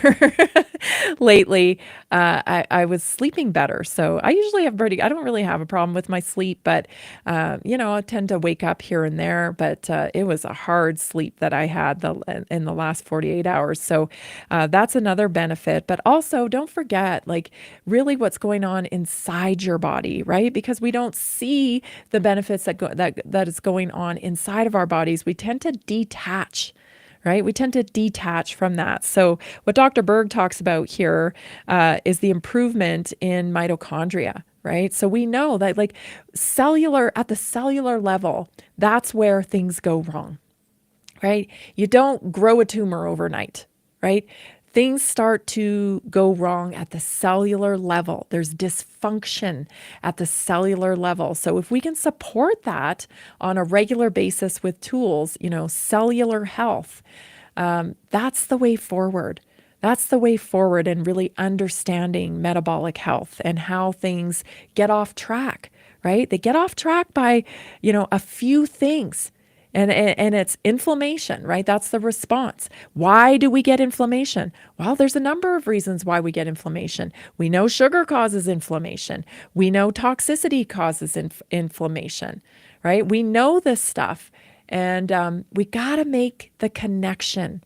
lately. I was sleeping better. So I usually I don't really have a problem with my sleep, but, I tend to wake up here and there, but it was a hard sleep that I had in the last 48 hours. So that's another benefit. But also don't forget, really what's going on inside your body, right? Because we don't see the benefits that is going on inside of our bodies. We tend to detach, right? We tend to detach from that. So what Dr. Berg talks about here is the improvement in mitochondria, right? So we know that at the cellular level, that's where things go wrong, right? You don't grow a tumor overnight, right? Things start to go wrong at the cellular level. There's dysfunction at the cellular level. So if we can support that on a regular basis with tools, cellular health, that's the way forward. That's the way forward in really understanding metabolic health and how things get off track, right? They get off track by, a few things. And it's inflammation, right? That's the response. Why do we get inflammation? Well, there's a number of reasons why we get inflammation. We know sugar causes inflammation. We know toxicity causes inflammation, right? We know this stuff. And we got to make the connection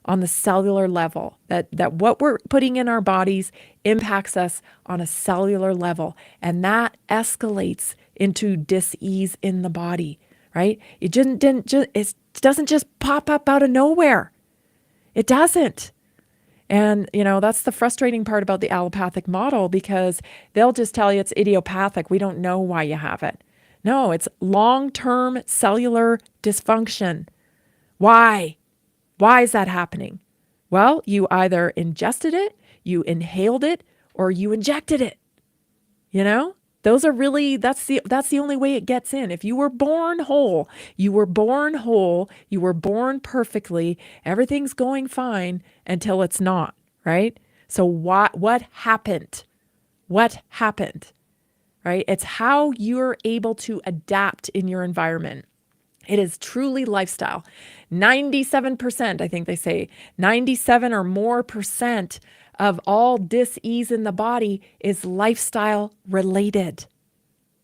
on the cellular level, that what we're putting in our bodies impacts us on a cellular level, and that escalates into dis-ease in the body, right? It doesn't just pop up out of nowhere. It doesn't. And, that's the frustrating part about the allopathic model, because they'll just tell you it's idiopathic. We don't know why you have it. No, it's long-term cellular dysfunction. Why? Why is that happening? Well, you either ingested it, you inhaled it, or you injected it. Those are really, that's the only way it gets in. If you were born whole, you were born perfectly, everything's going fine until it's not, right? So what happened? What happened? Right? It's how you're able to adapt in your environment. It is truly lifestyle. 97%, I think they say, 97 or more percent of all dis-ease in the body is lifestyle related.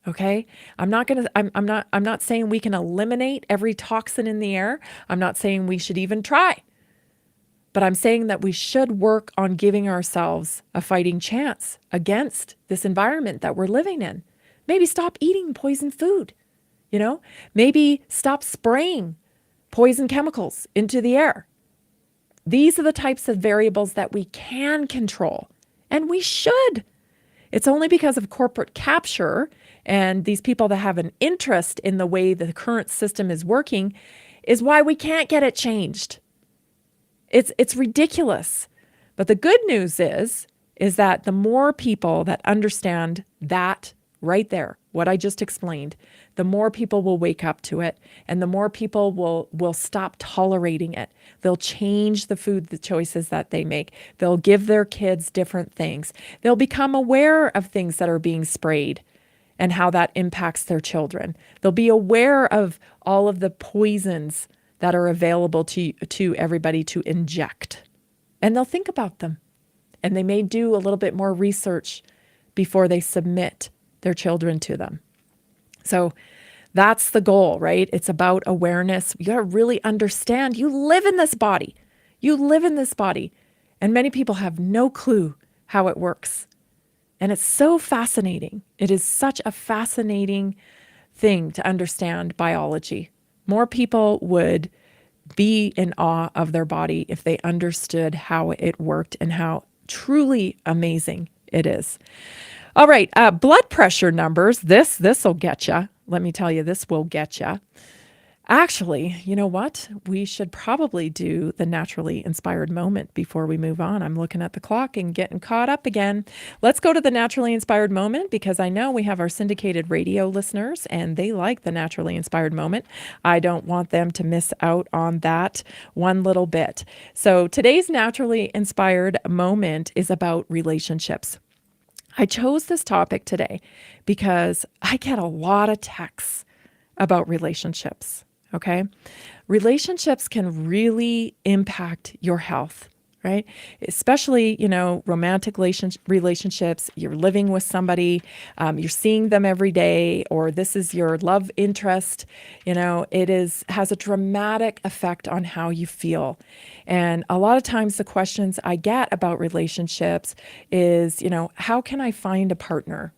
Okay? I'm not saying we can eliminate every toxin in the air. I'm not saying we should even try. But I'm saying that we should work on giving ourselves a fighting chance against this environment that we're living in. Maybe stop eating poison food. Maybe stop spraying poison chemicals into the air. These are the types of variables that we can control, and we should. It's only because of corporate capture and these people that have an interest in the way the current system is working is why we can't get it changed. It's ridiculous. But the good news is that the more people that understand that right there, what I just explained, the more people will wake up to it, and the more people will stop tolerating it. They'll change the choices that they make. They'll give their kids different things. They'll become aware of things that are being sprayed and how that impacts their children. They'll be aware of all of the poisons that are available to everybody to inject. And they'll think about them. And they may do a little bit more research before they submit their children to them. So that's the goal, right? It's about awareness. You got to really understand you live in this body. You live in this body. And many people have no clue how it works. And it's so fascinating. It is such a fascinating thing to understand biology. More people would be in awe of their body if they understood how it worked and how truly amazing it is. All right, blood pressure numbers. This will get you. Let me tell you, this will get you. Actually, you know what? We should probably do the naturally inspired moment before we move on. I'm looking at the clock and getting caught up again. Let's go to the naturally inspired moment, because I know we have our syndicated radio listeners and they like the naturally inspired moment. I don't want them to miss out on that one little bit. So today's naturally inspired moment is about relationships. I chose this topic today because I get a lot of texts about relationships. Okay. Relationships can really impact your health, right? Especially, romantic relationships. You're living with somebody, you're seeing them every day, or this is your love interest. It has a dramatic effect on how you feel. And a lot of times the questions I get about relationships is, how can I find a partner?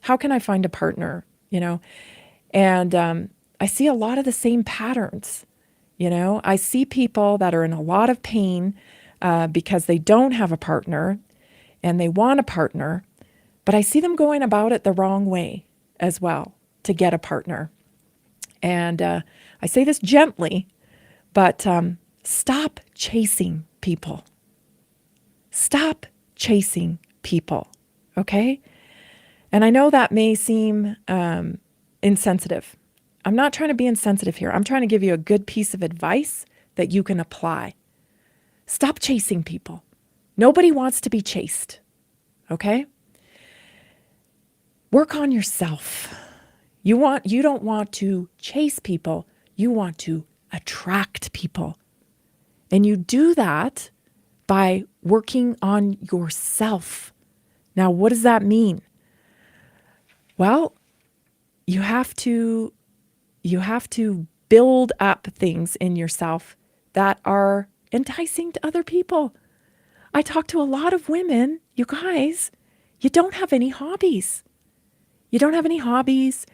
How can I find a partner? And I see a lot of the same patterns. I see people that are in a lot of pain because they don't have a partner and they want a partner, but I see them going about it the wrong way as well to get a partner. And I say this gently, but stop chasing people. Stop chasing people, okay? And I know that may seem insensitive. I'm not trying to be insensitive here. I'm trying to give you a good piece of advice that you can apply. Stop chasing people. Nobody wants to be chased, okay? Work on yourself. You don't want to chase people. You want to attract people. And you do that by working on yourself. Now, what does that mean? Well, you have to build up things in yourself that are enticing to other people. I talk to a lot of women, you guys, you don't have any hobbies. You don't have any hobbies.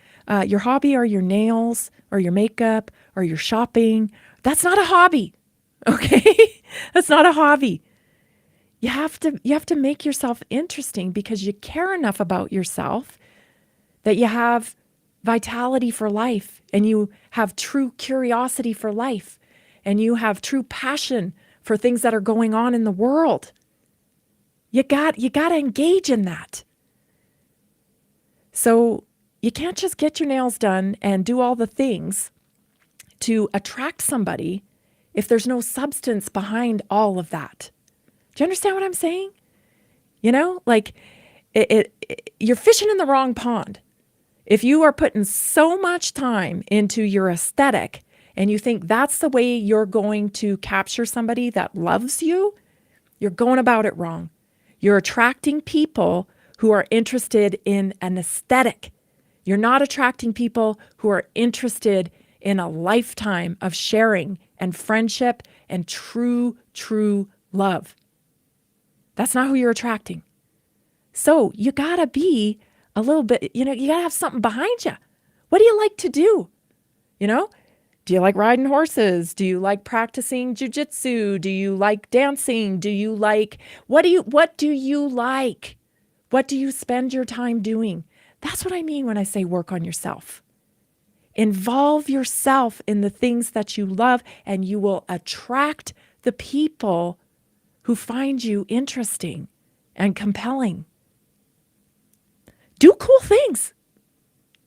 Your hobby are your nails or your makeup or your shopping. That's not a hobby, okay? That's not a hobby. You have to make yourself interesting because you care enough about yourself that you have vitality for life, and you have true curiosity for life, and you have true passion for things that are going on in the world. You got to engage in that. So you can't just get your nails done and do all the things to attract somebody if there's no substance behind all of that. Do you understand what I'm saying? You know, like you're fishing in the wrong pond. If you are putting so much time into your aesthetic and you think that's the way you're going to capture somebody that loves you, you're going about it wrong. You're attracting people who are interested in an aesthetic. You're not attracting people who are interested in a lifetime of sharing and friendship and true love. That's not who you're attracting. So you gotta be a little bit, you gotta have something behind you. What do you like to do? Do you like riding horses? Do you like practicing jujitsu? Do you like dancing? Do you like, what do you like? What do you spend your time doing? That's what I mean when I say work on yourself. Involve yourself in the things that you love, and you will attract the people who find you interesting and compelling. Do cool things.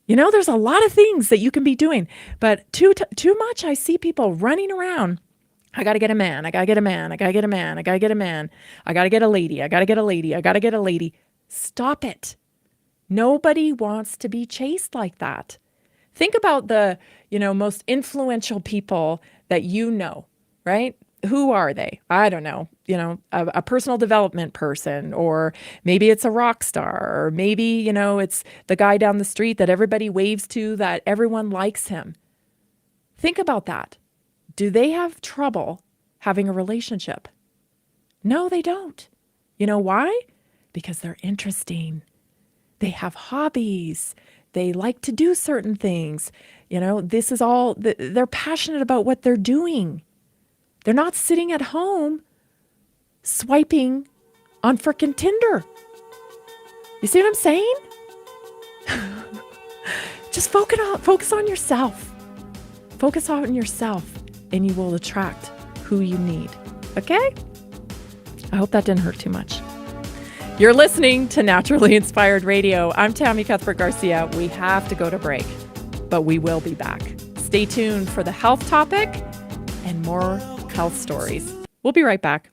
There's a lot of things that you can be doing, but too much I see people running around. I got to get a man. I got to get a man. I got to get a man. I got to get a man. I got to get a lady. I got to get a lady. I got to get a lady. Stop it. Nobody wants to be chased like that. Think about the, most influential people that right? Who are they? I don't know. A personal development person, or maybe it's a rock star, or maybe, it's the guy down the street that everybody waves to, that everyone likes him. Think about that. Do they have trouble having a relationship? No, they don't. You know why? Because they're interesting. They have hobbies. They like to do certain things. This is all, they're passionate about what they're doing. They're not sitting at home swiping on frickin' Tinder. You see what I'm saying? Just focus on yourself. Focus on yourself, and you will attract who you need. Okay? I hope that didn't hurt too much. You're listening to Naturally Inspired Radio. I'm Tammy Cuthbert-Garcia. We have to go to break, but we will be back. Stay tuned for the health topic and more health stories. We'll be right back.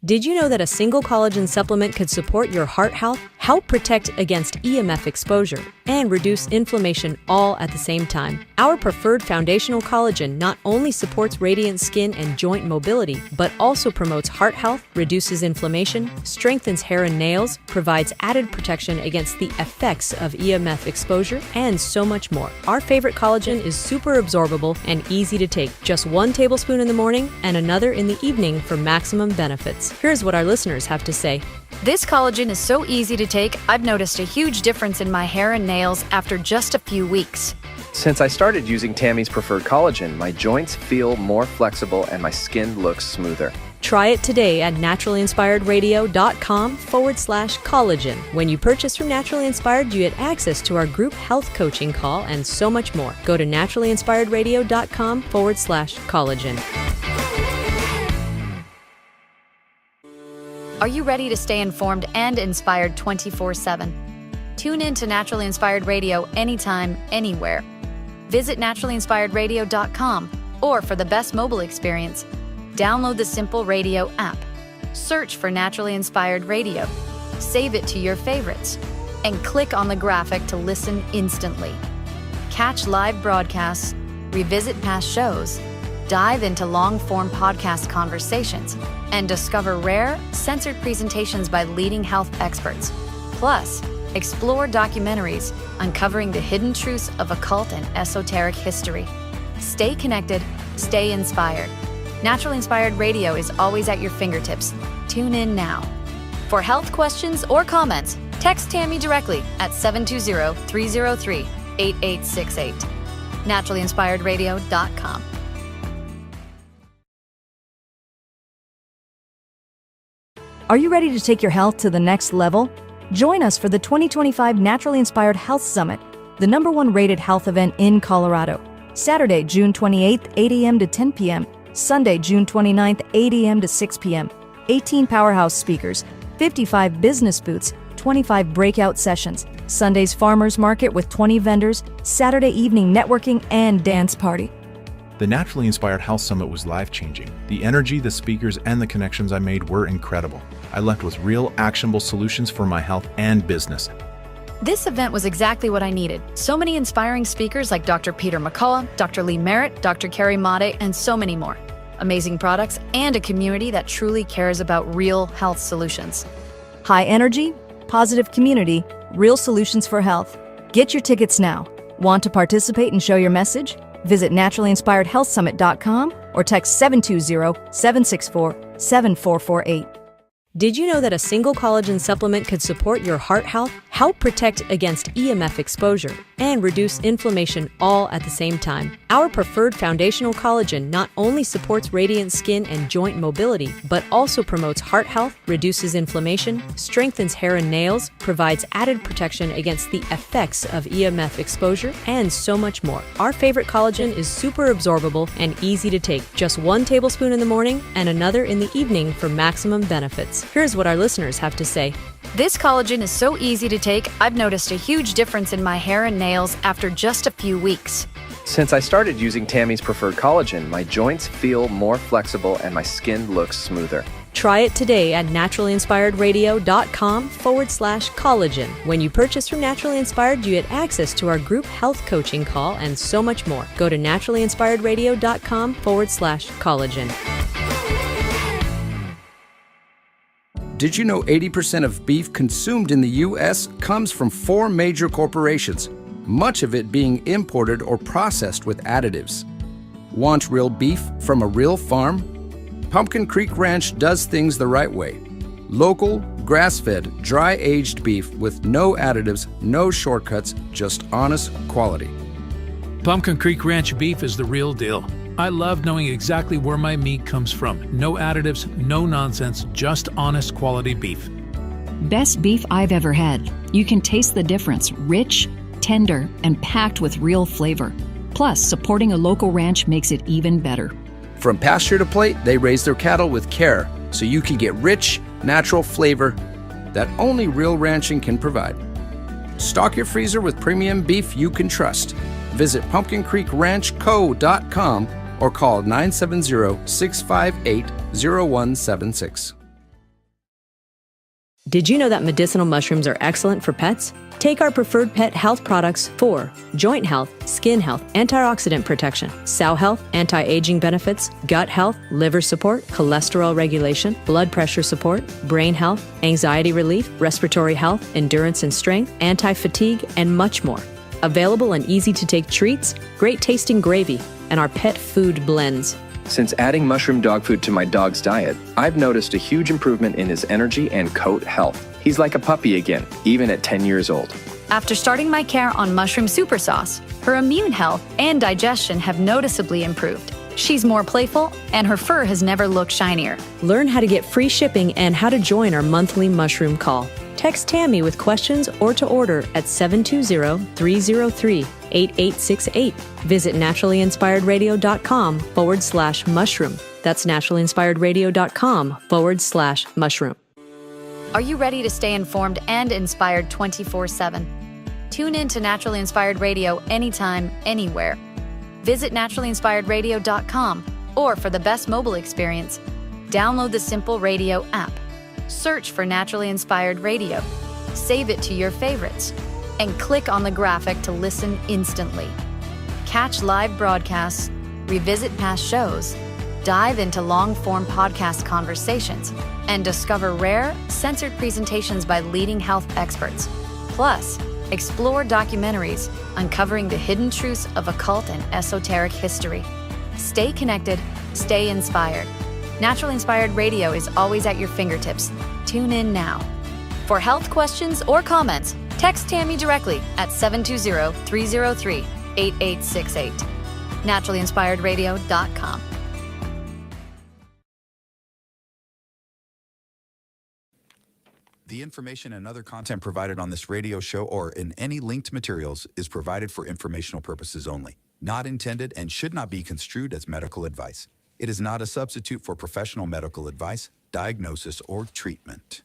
Did you know that a single collagen supplement could support your heart health, help protect against EMF exposure, and reduce inflammation all at the same time? Our preferred foundational collagen not only supports radiant skin and joint mobility, but also promotes heart health, reduces inflammation, strengthens hair and nails, provides added protection against the effects of EMF exposure, and so much more. Our favorite collagen is super absorbable and easy to take. Just 1 tablespoon in the morning and another in the evening for maximum benefits. Here's what our listeners have to say. This collagen is so easy to take, I've noticed a huge difference in my hair and nails after just a few weeks. Since I started using Tammy's preferred collagen, my joints feel more flexible and my skin looks smoother. Try it today at naturallyinspiredradio.com/collagen. When you purchase from Naturally Inspired, you get access to our group health coaching call and so much more. Go to naturallyinspiredradio.com/collagen. Are you ready to stay informed and inspired 24/7? Tune in to Naturally Inspired Radio anytime, anywhere. Visit naturallyinspiredradio.com, or for the best mobile experience, download the Simple Radio app. Search for Naturally Inspired Radio, save it to your favorites, and click on the graphic to listen instantly. Catch live broadcasts, revisit past shows, dive into long-form podcast conversations, and discover rare, censored presentations by leading health experts. Plus, Explore documentaries uncovering the hidden truths of occult and esoteric history. Stay connected, stay inspired. Naturally Inspired Radio is always at your fingertips. Tune in now. For health questions or comments, text Tammy directly at 720-303-8868. NaturallyInspiredRadio.com. Are you ready to take your health to the next level? Join us for the 2025 Naturally Inspired Health Summit, the #1 rated health event in Colorado. Saturday, June 28th, 8 a.m. to 10 p.m. Sunday, June 29th, 8 a.m. to 6 p.m. 18 powerhouse speakers, 55 business booths, 25 breakout sessions, Sunday's farmers market with 20 vendors, Saturday evening networking and dance party. The Naturally Inspired Health Summit was life-changing. The energy, the speakers, and the connections I made were incredible. I left with real, actionable solutions for my health and business. This event was exactly what I needed. So many inspiring speakers like Dr. Peter McCullough, Dr. Lee Merritt, Dr. Carrie Made, and so many more. Amazing products and a community that truly cares about real health solutions. High energy, positive community, real solutions for health. Get your tickets now. Want to participate and show your message? Visit naturallyinspiredhealthsummit.com or text 720-764-7448. Did you know that a single collagen supplement could support your heart health, help protect against EMF exposure, and reduce inflammation all at the same time? Our preferred foundational collagen not only supports radiant skin and joint mobility, but also promotes heart health, reduces inflammation, strengthens hair and nails, provides added protection against the effects of EMF exposure, and so much more. Our favorite collagen is super absorbable and easy to take. Just 1 tablespoon in the morning and another in the evening for maximum benefits. Here's what our listeners have to say. This collagen is so easy to take, I've noticed a huge difference in my hair and nails after just a few weeks. Since I started using Tammy's preferred collagen, my joints feel more flexible and my skin looks smoother. Try it today at naturallyinspiredраdio.com/collagen. When you purchase from Naturally Inspired, you get access to our group health coaching call and so much more. Go to naturallyinspiredradio.com/collagen. Did you know 80% of beef consumed in the U.S. comes from 4 major corporations, much of it being imported or processed with additives? Want real beef from a real farm? Pumpkin Creek Ranch does things the right way. Local, grass-fed, dry-aged beef with no additives, no shortcuts, just honest quality. Pumpkin Creek Ranch beef is the real deal. I love knowing exactly where my meat comes from. No additives, no nonsense, just honest quality beef. Best beef I've ever had. You can taste the difference. Rich, tender, and packed with real flavor. Plus, supporting a local ranch makes it even better. From pasture to plate, they raise their cattle with care, so you can get rich, natural flavor that only real ranching can provide. Stock your freezer with premium beef you can trust. Visit pumpkincreekranchco.com or call 970-658-0176. Did you know that medicinal mushrooms are excellent for pets? Take our preferred pet health products for joint health, skin health, antioxidant protection, sow health, anti-aging benefits, gut health, liver support, cholesterol regulation, blood pressure support, brain health, anxiety relief, respiratory health, endurance and strength, anti-fatigue, and much more. Available in easy-to-take treats, great-tasting gravy, and our pet food blends. Since adding mushroom dog food to my dog's diet, I've noticed a huge improvement in his energy and coat health. He's like a puppy again, even at 10 years old. After starting my care on mushroom super sauce, her immune health and digestion have noticeably improved. She's more playful, and her fur has never looked shinier. Learn how to get free shipping and how to join our monthly mushroom call. Text Tammy with questions or to order at 720-303-8868. Visit naturallyinspiredradio.com/mushroom. That's naturallyinspiredradio.com/mushroom. Are you ready to stay informed and inspired 24/7? Tune in to Naturally Inspired Radio anytime, anywhere. Visit naturallyinspiredradio.com, or for the best mobile experience, download the Simple Radio app. Search for Naturally Inspired Radio, save it to your favorites, and click on the graphic to listen instantly. Catch live broadcasts, revisit past shows, dive into long-form podcast conversations, and discover rare, censored presentations by leading health experts. Plus, explore documentaries uncovering the hidden truths of occult and esoteric history. Stay connected, stay inspired. Naturally Inspired Radio is always at your fingertips. Tune in now. For health questions or comments, text Tammy directly at 720-303-8868. NaturallyInspiredRadio.com. The information and other content provided on this radio show or in any linked materials is provided for informational purposes only, not intended and should not be construed as medical advice. It is not a substitute for professional medical advice, diagnosis, or treatment.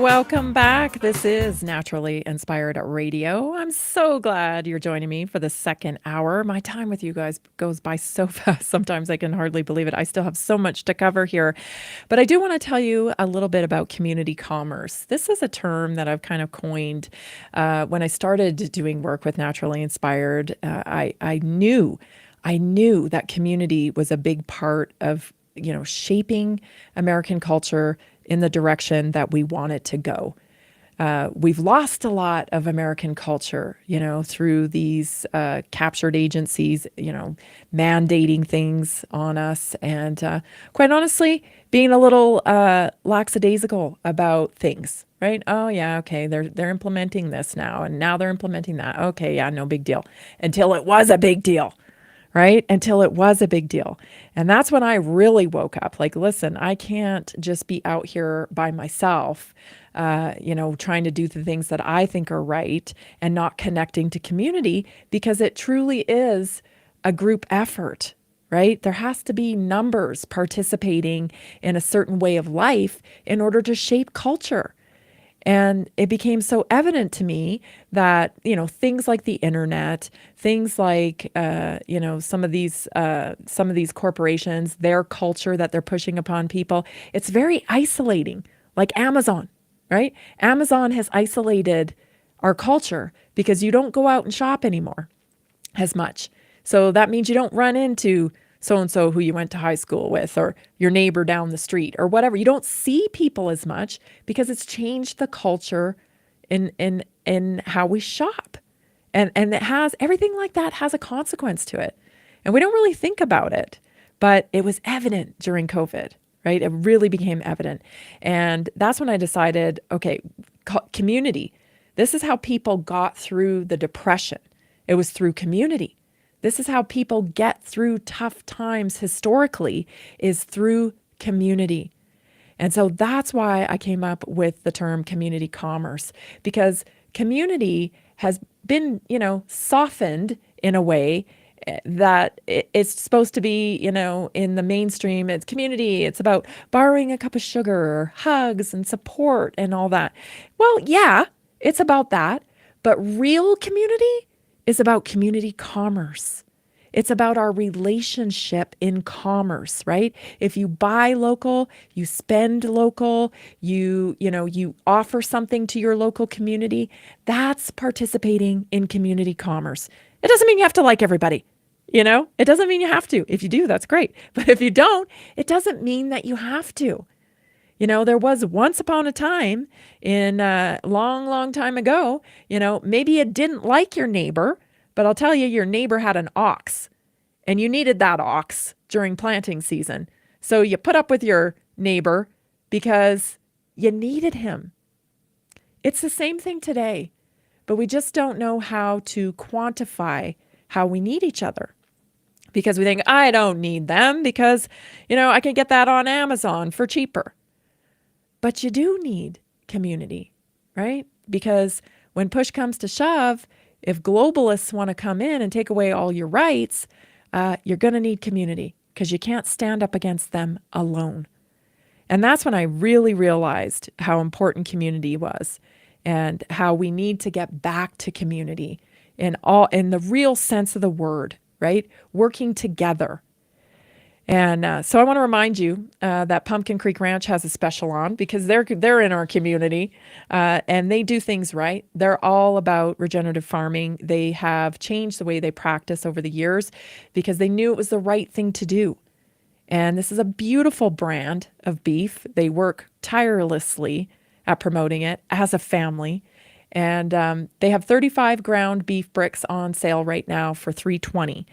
Welcome back. This is Naturally Inspired Radio. I'm so glad you're joining me for the second hour. My time with you guys goes by so fast. Sometimes I can hardly believe it. I still have so much to cover here. But I do want to tell you a little bit about community commerce. This is a term that I've kind of coined when I started doing work with Naturally Inspired. I knew that community was a big part of, shaping American culture in the direction that we want it to go. We've lost a lot of American culture, through these captured agencies, mandating things on us, and quite honestly, being a little lackadaisical about things, right? Oh yeah, okay, they're implementing this now, and now they're implementing that. Okay, yeah, no big deal. Until it was a big deal. Right? Until it was a big deal. And that's when I really woke up. Like, listen, I can't just be out here by myself, trying to do the things that I think are right and not connecting to community, because it truly is a group effort, right? There has to be numbers participating in a certain way of life in order to shape culture. And it became so evident to me that, things like the internet, things like, some of these corporations, their culture that they're pushing upon people, it's very isolating, like Amazon, right? Amazon has isolated our culture because you don't go out and shop anymore as much. So that means you don't run into so-and-so who you went to high school with, or your neighbor down the street, or whatever. You don't see people as much because it's changed the culture in how we shop. And it has, everything like that has a consequence to it. And we don't really think about it, but it was evident during COVID, right? It really became evident. And that's when I decided, okay, community. This is how people got through the Depression. It was through community. This is how people get through tough times historically, is through community. And so that's why I came up with the term community commerce, because community has been, softened in a way that it's supposed to be, in the mainstream. It's community. It's about borrowing a cup of sugar or hugs and support and all that. Well, yeah, it's about that. But real community is about community commerce. It's about our relationship in commerce, right? If you buy local, you spend local, you offer something to your local community, that's participating in community commerce. It doesn't mean you have to like everybody, It doesn't mean you have to. If you do, that's great. But if you don't, it doesn't mean that you have to. There was once upon a time in a long, long time ago, maybe you didn't like your neighbor, but I'll tell you, your neighbor had an ox and you needed that ox during planting season. So you put up with your neighbor because you needed him. It's the same thing today, but we just don't know how to quantify how we need each other. Because we think, I don't need them because, I can get that on Amazon for cheaper. But you do need community, right? Because when push comes to shove, if globalists want to come in and take away all your rights, you're going to need community, because you can't stand up against them alone. And that's when I really realized how important community was, and how we need to get back to community in the real sense of the word, right? Working together. And so I want to remind you that Pumpkin Creek Ranch has a special on because they're in our community and they do things right. They're all about regenerative farming. They have changed the way they practice over the years because they knew it was the right thing to do. And this is a beautiful brand of beef. They work tirelessly at promoting it as a family. And they have 35 ground beef bricks on sale right now for $320.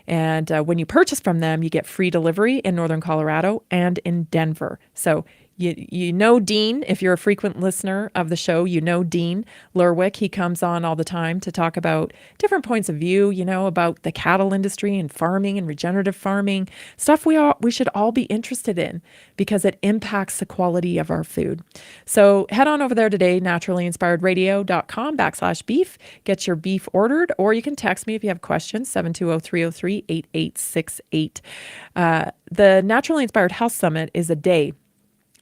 And when you purchase from them, you get free delivery in Northern Colorado and in Denver. So you know Dean, if you're a frequent listener of the show, you know Dean Lerwick. He comes on all the time to talk about different points of view, about the cattle industry and farming and regenerative farming, stuff we should all be interested in because it impacts the quality of our food. So head on over there today, naturallyinspiredradio.com/beef. Get your beef ordered, or you can text me if you have questions, 720-303-8868. The Naturally Inspired Health Summit is a day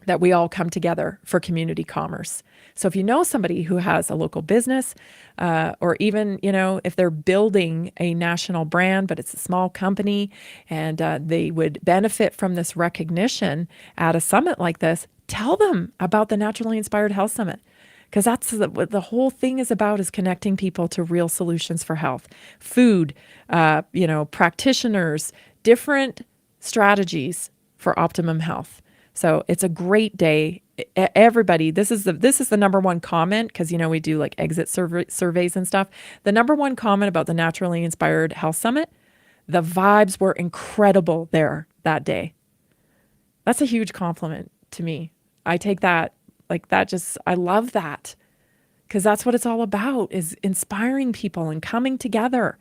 that we all come together for community commerce. So if you know somebody who has a local business, or even, if they're building a national brand, but it's a small company and they would benefit from this recognition at a summit like this, tell them about the Naturally Inspired Health Summit. Because that's what the whole thing is about, is connecting people to real solutions for health, food, practitioners, different strategies for optimum health. So it's a great day. Everybody, this is the number one comment, because we do like exit surveys and stuff. The number one comment about the Naturally Inspired Health Summit, the vibes were incredible there that day. That's a huge compliment to me. I take that like that. I love that, because that's what it's all about, is inspiring people and coming together.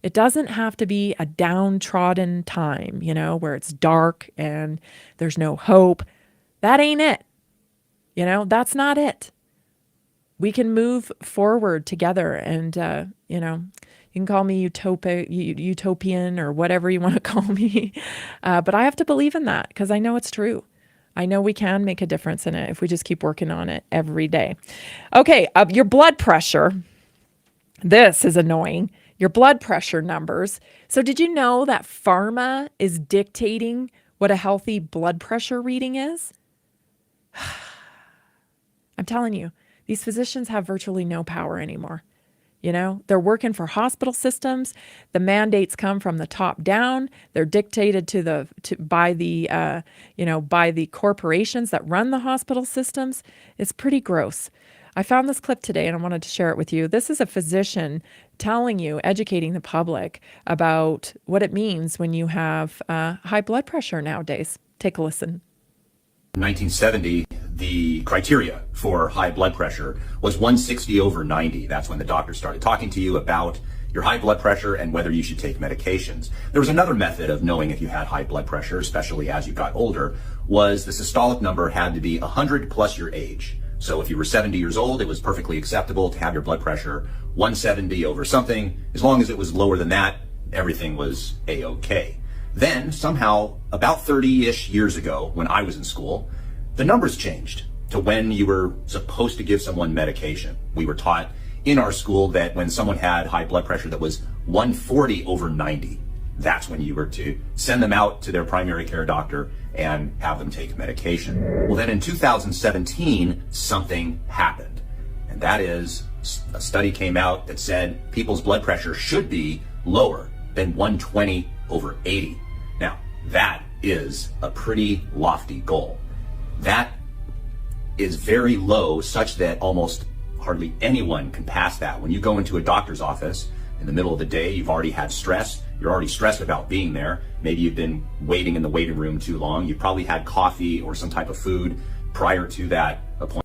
It doesn't have to be a downtrodden time, where it's dark and there's no hope. That ain't it. That's not it. We can move forward together, and, you can call me utopian or whatever you want to call me. But I have to believe in that, because I know it's true. I know we can make a difference in it if we just keep working on it every day. Okay, your blood pressure. This is annoying. Your blood pressure numbers. So did you know that pharma is dictating what a healthy blood pressure reading is? I'm telling you, these physicians have virtually no power anymore. They're working for hospital systems. The mandates come from the top down. They're dictated by the corporations that run the hospital systems. It's pretty gross. I found this clip today and I wanted to share it with you. This is a physician educating the public about what it means when you have high blood pressure nowadays. Take a listen. In 1970, the criteria for high blood pressure was 160/90. That's when the doctor started talking to you about your high blood pressure and whether you should take medications. There was another method of knowing if you had high blood pressure, especially as you got older, was the systolic number had to be 100 plus your age. So if you were 70 years old, it was perfectly acceptable to have your blood pressure 170 over something. As long as it was lower than that, everything was A-okay. Then somehow, about 30-ish years ago, when I was in school, the numbers changed to when you were supposed to give someone medication. We were taught in our school that when someone had high blood pressure that was 140/90, that's when you were to send them out to their primary care doctor and have them take medication. Well, then in 2017, something happened. And that is, a study came out that said people's blood pressure should be lower than 120/80. Now, that is a pretty lofty goal. That is very low, such that almost hardly anyone can pass that. When you go into a doctor's office in the middle of the day, you've already had stress. You're already stressed about being there. Maybe you've been waiting in the waiting room too long. You've probably had coffee or some type of food prior to that appointment.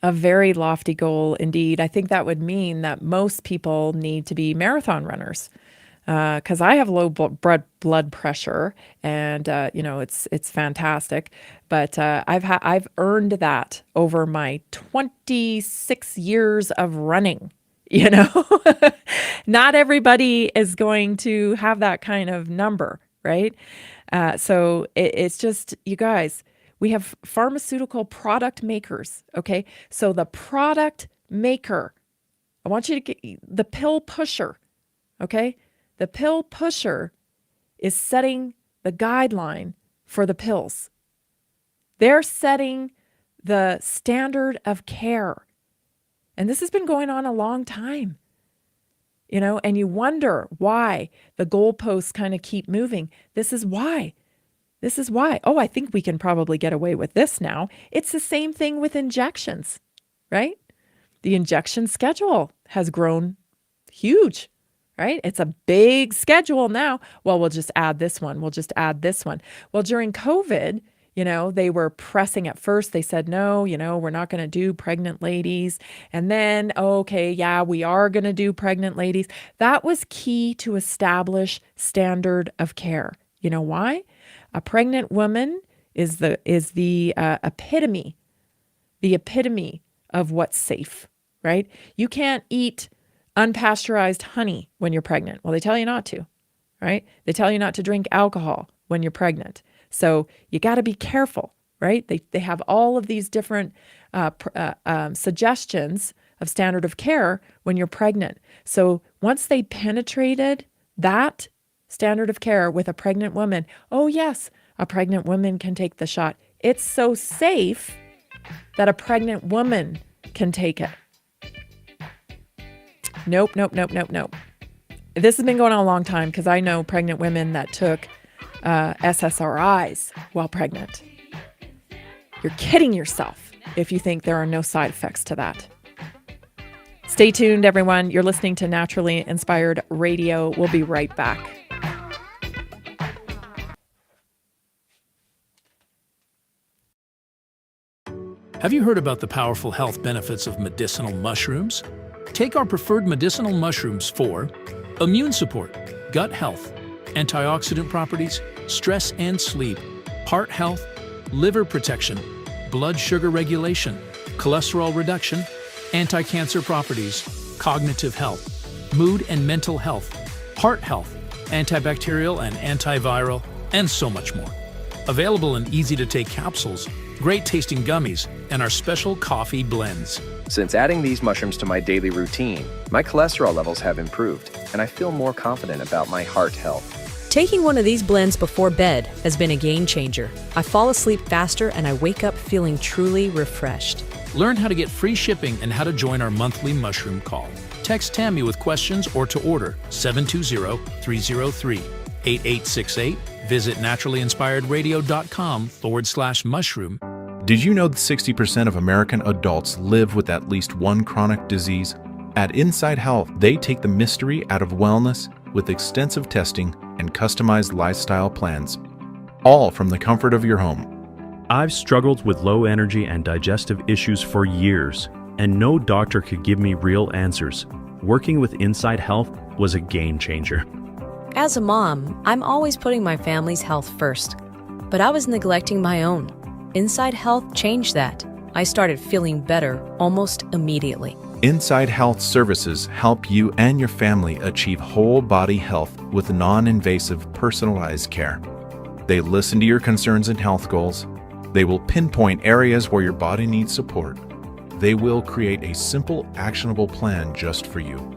A very lofty goal indeed. I think that would mean that most people need to be marathon runners. Because I have low blood pressure, and it's fantastic. But I've earned that over my 26 years of running. Not everybody is going to have that kind of number, right? So it's just, you guys, We have pharmaceutical product makers, okay? So the product maker, I want you to get the pill pusher, okay? The pill pusher is setting the guideline for the pills. They're setting the standard of care. And this has been going on a long time, you know, and you wonder why the goalposts kind of keep moving. This is why. This is why. Oh, I think we can probably get away with this now. It's the same thing with injections, right? The injection schedule has grown huge, right? It's a big schedule now. Well, we'll just add this one. We'll just add this one. Well, during COVID, you know, they were pressing at first. They said, no, you know, we're not going to do pregnant ladies. And then, okay, yeah, we are going to do pregnant ladies. That was key to establish standard of care. You know why? A pregnant woman is the epitome of what's safe, right? You can't eat unpasteurized honey when you're pregnant. Well, they tell you not to, right? They tell you not to drink alcohol when you're pregnant. So you got to be careful, right? They have all of these different suggestions of standard of care when you're pregnant. So once they penetrated that standard of care with a pregnant woman, oh yes, a pregnant woman can take the shot. It's so safe that a pregnant woman can take it. Nope. This has been going on a long time because I know pregnant women that took SSRIs while pregnant. You're kidding yourself if you think there are no side effects to that. Stay tuned, everyone. You're listening to Naturally Inspired Radio. We'll be right back. Have you heard about the powerful health benefits of medicinal mushrooms? Take our preferred medicinal mushrooms for immune support, gut health, antioxidant properties, stress and sleep, heart health, liver protection, blood sugar regulation, cholesterol reduction, anti-cancer properties, cognitive health, mood and mental health, heart health, antibacterial and antiviral, and so much more. Available in easy-to-take capsules, great-tasting gummies, and our special coffee blends. Since adding these mushrooms to my daily routine, my cholesterol levels have improved, and I feel more confident about my heart health. Taking one of these blends before bed has been a game changer. I fall asleep faster and I wake up feeling truly refreshed. Learn how to get free shipping and how to join our monthly mushroom call. Text Tammy with questions or to order 720-303-8868. Visit naturallyinspiredradio.com/mushroom. Did you know that 60% of American adults live with at least one chronic disease? At Inside Health, they take the mystery out of wellness with extensive testing and customized lifestyle plans, all from the comfort of your home. I've struggled with low energy and digestive issues for years, and no doctor could give me real answers. Working with Inside Health was a game changer. As a mom, I'm always putting my family's health first, but I was neglecting my own. Inside Health changed that. I started feeling better almost immediately. Inside Health services help you and your family achieve whole body health with non-invasive personalized care. They listen to your concerns and health goals. They will pinpoint areas where your body needs support. They will create a simple, actionable plan just for you.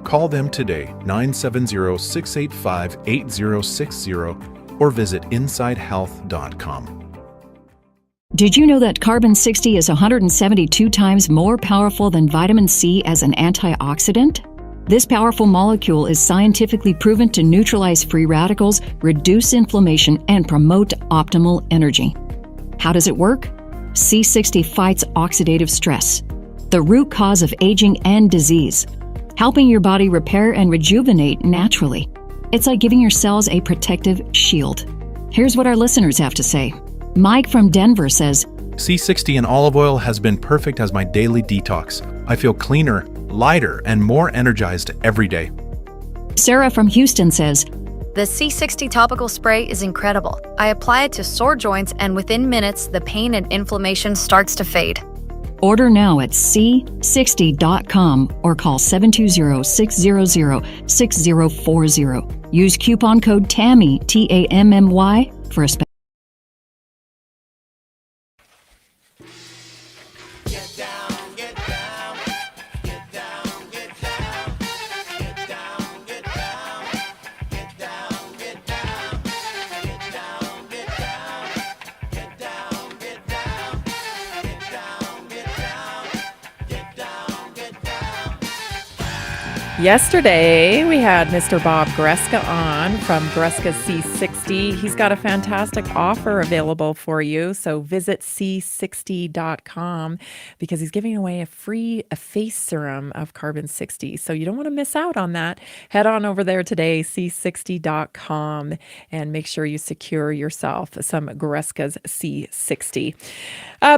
Call them today, 970-685-8060, or visit InsideHealth.com. Did you know that carbon-60 is 172 times more powerful than vitamin C as an antioxidant? This powerful molecule is scientifically proven to neutralize free radicals, reduce inflammation, and promote optimal energy. How does it work? C60 fights oxidative stress, the root cause of aging and disease, helping your body repair and rejuvenate naturally. It's like giving your cells a protective shield. Here's what our listeners have to say. Mike from Denver says, C60 and olive oil has been perfect as my daily detox. I feel cleaner, lighter, and more energized every day. Sarah from Houston says, The C60 topical spray is incredible. I apply it to sore joints, and within minutes, the pain and inflammation starts to fade. Order now at c60.com or call 720-600-6040. Use coupon code TAMMY, TAMMY, for a special Yesterday, we had Mr. Bob Greska on from Greska C60. He's got a fantastic offer available for you. So visit c60.com because he's giving away a face serum of carbon 60. So you don't want to miss out on that. Head on over there today, c60.com, and make sure you secure yourself some Greska's C60.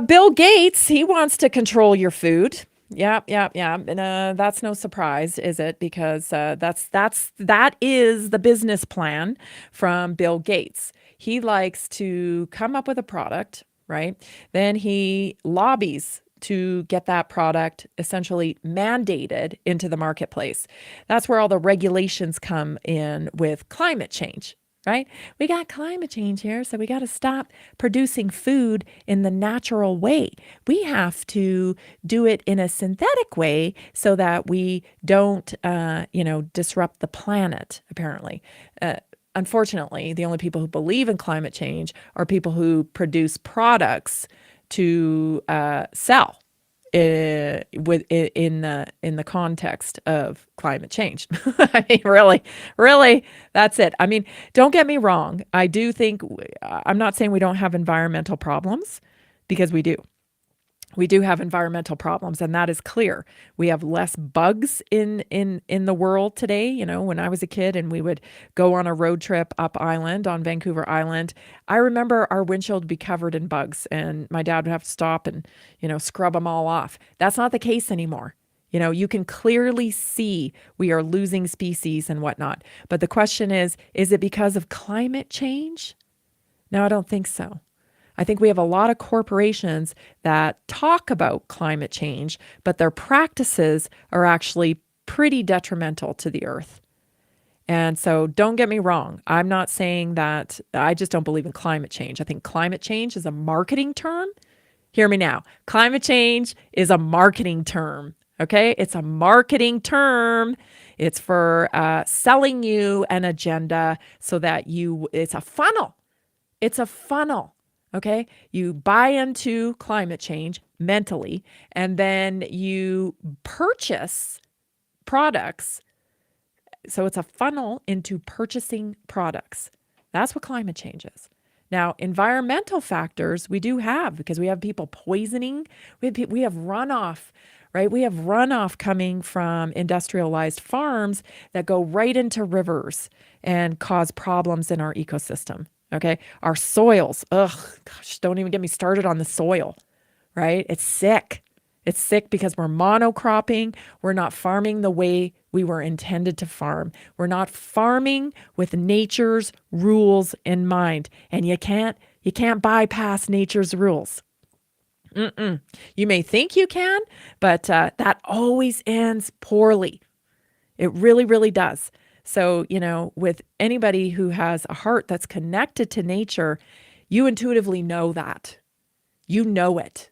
Bill Gates, he wants to control your food. Yeah. And that's no surprise, is it? Because that is the business plan from Bill Gates. He likes to come up with a product, right? Then he lobbies to get that product essentially mandated into the marketplace. That's where all the regulations come in with climate change. Right? We got climate change here, so we got to stop producing food in the natural way. We have to do it in a synthetic way so that we don't, disrupt the planet, apparently. Unfortunately, the only people who believe in climate change are people who produce products to sell in the context of climate change. I mean, really, that's it. I mean, don't get me wrong. I do think, I'm not saying we don't have environmental problems, because we do. We do have environmental problems, and that is clear. We have less bugs in the world today. You know, when I was a kid and we would go on a road trip up island on Vancouver Island, I remember our windshield would be covered in bugs, and my dad would have to stop and, scrub them all off. That's not the case anymore. You can clearly see we are losing species and whatnot. But the question is it because of climate change? No, I don't think so. I think we have a lot of corporations that talk about climate change, but their practices are actually pretty detrimental to the earth. And so don't get me wrong. I'm not saying that I just don't believe in climate change. I think climate change is a marketing term. Hear me now. Climate change is a marketing term. Okay? It's a marketing term. It's for selling you an agenda so that it's a funnel. It's a funnel. Okay, you buy into climate change mentally, and then you purchase products. So it's a funnel into purchasing products. That's what climate change is. Now, environmental factors we do have, because we have people poisoning. We have runoff, right? We have runoff coming from industrialized farms that go right into rivers and cause problems in our ecosystem. Okay. Our soils. Don't even get me started on the soil, right? It's sick. It's sick because we're monocropping. We're not farming the way we were intended to farm. We're not farming with nature's rules in mind. And you can't bypass nature's rules. You may think you can, but that always ends poorly. It really, really does. So, with anybody who has a heart that's connected to nature, you intuitively know that. You know it.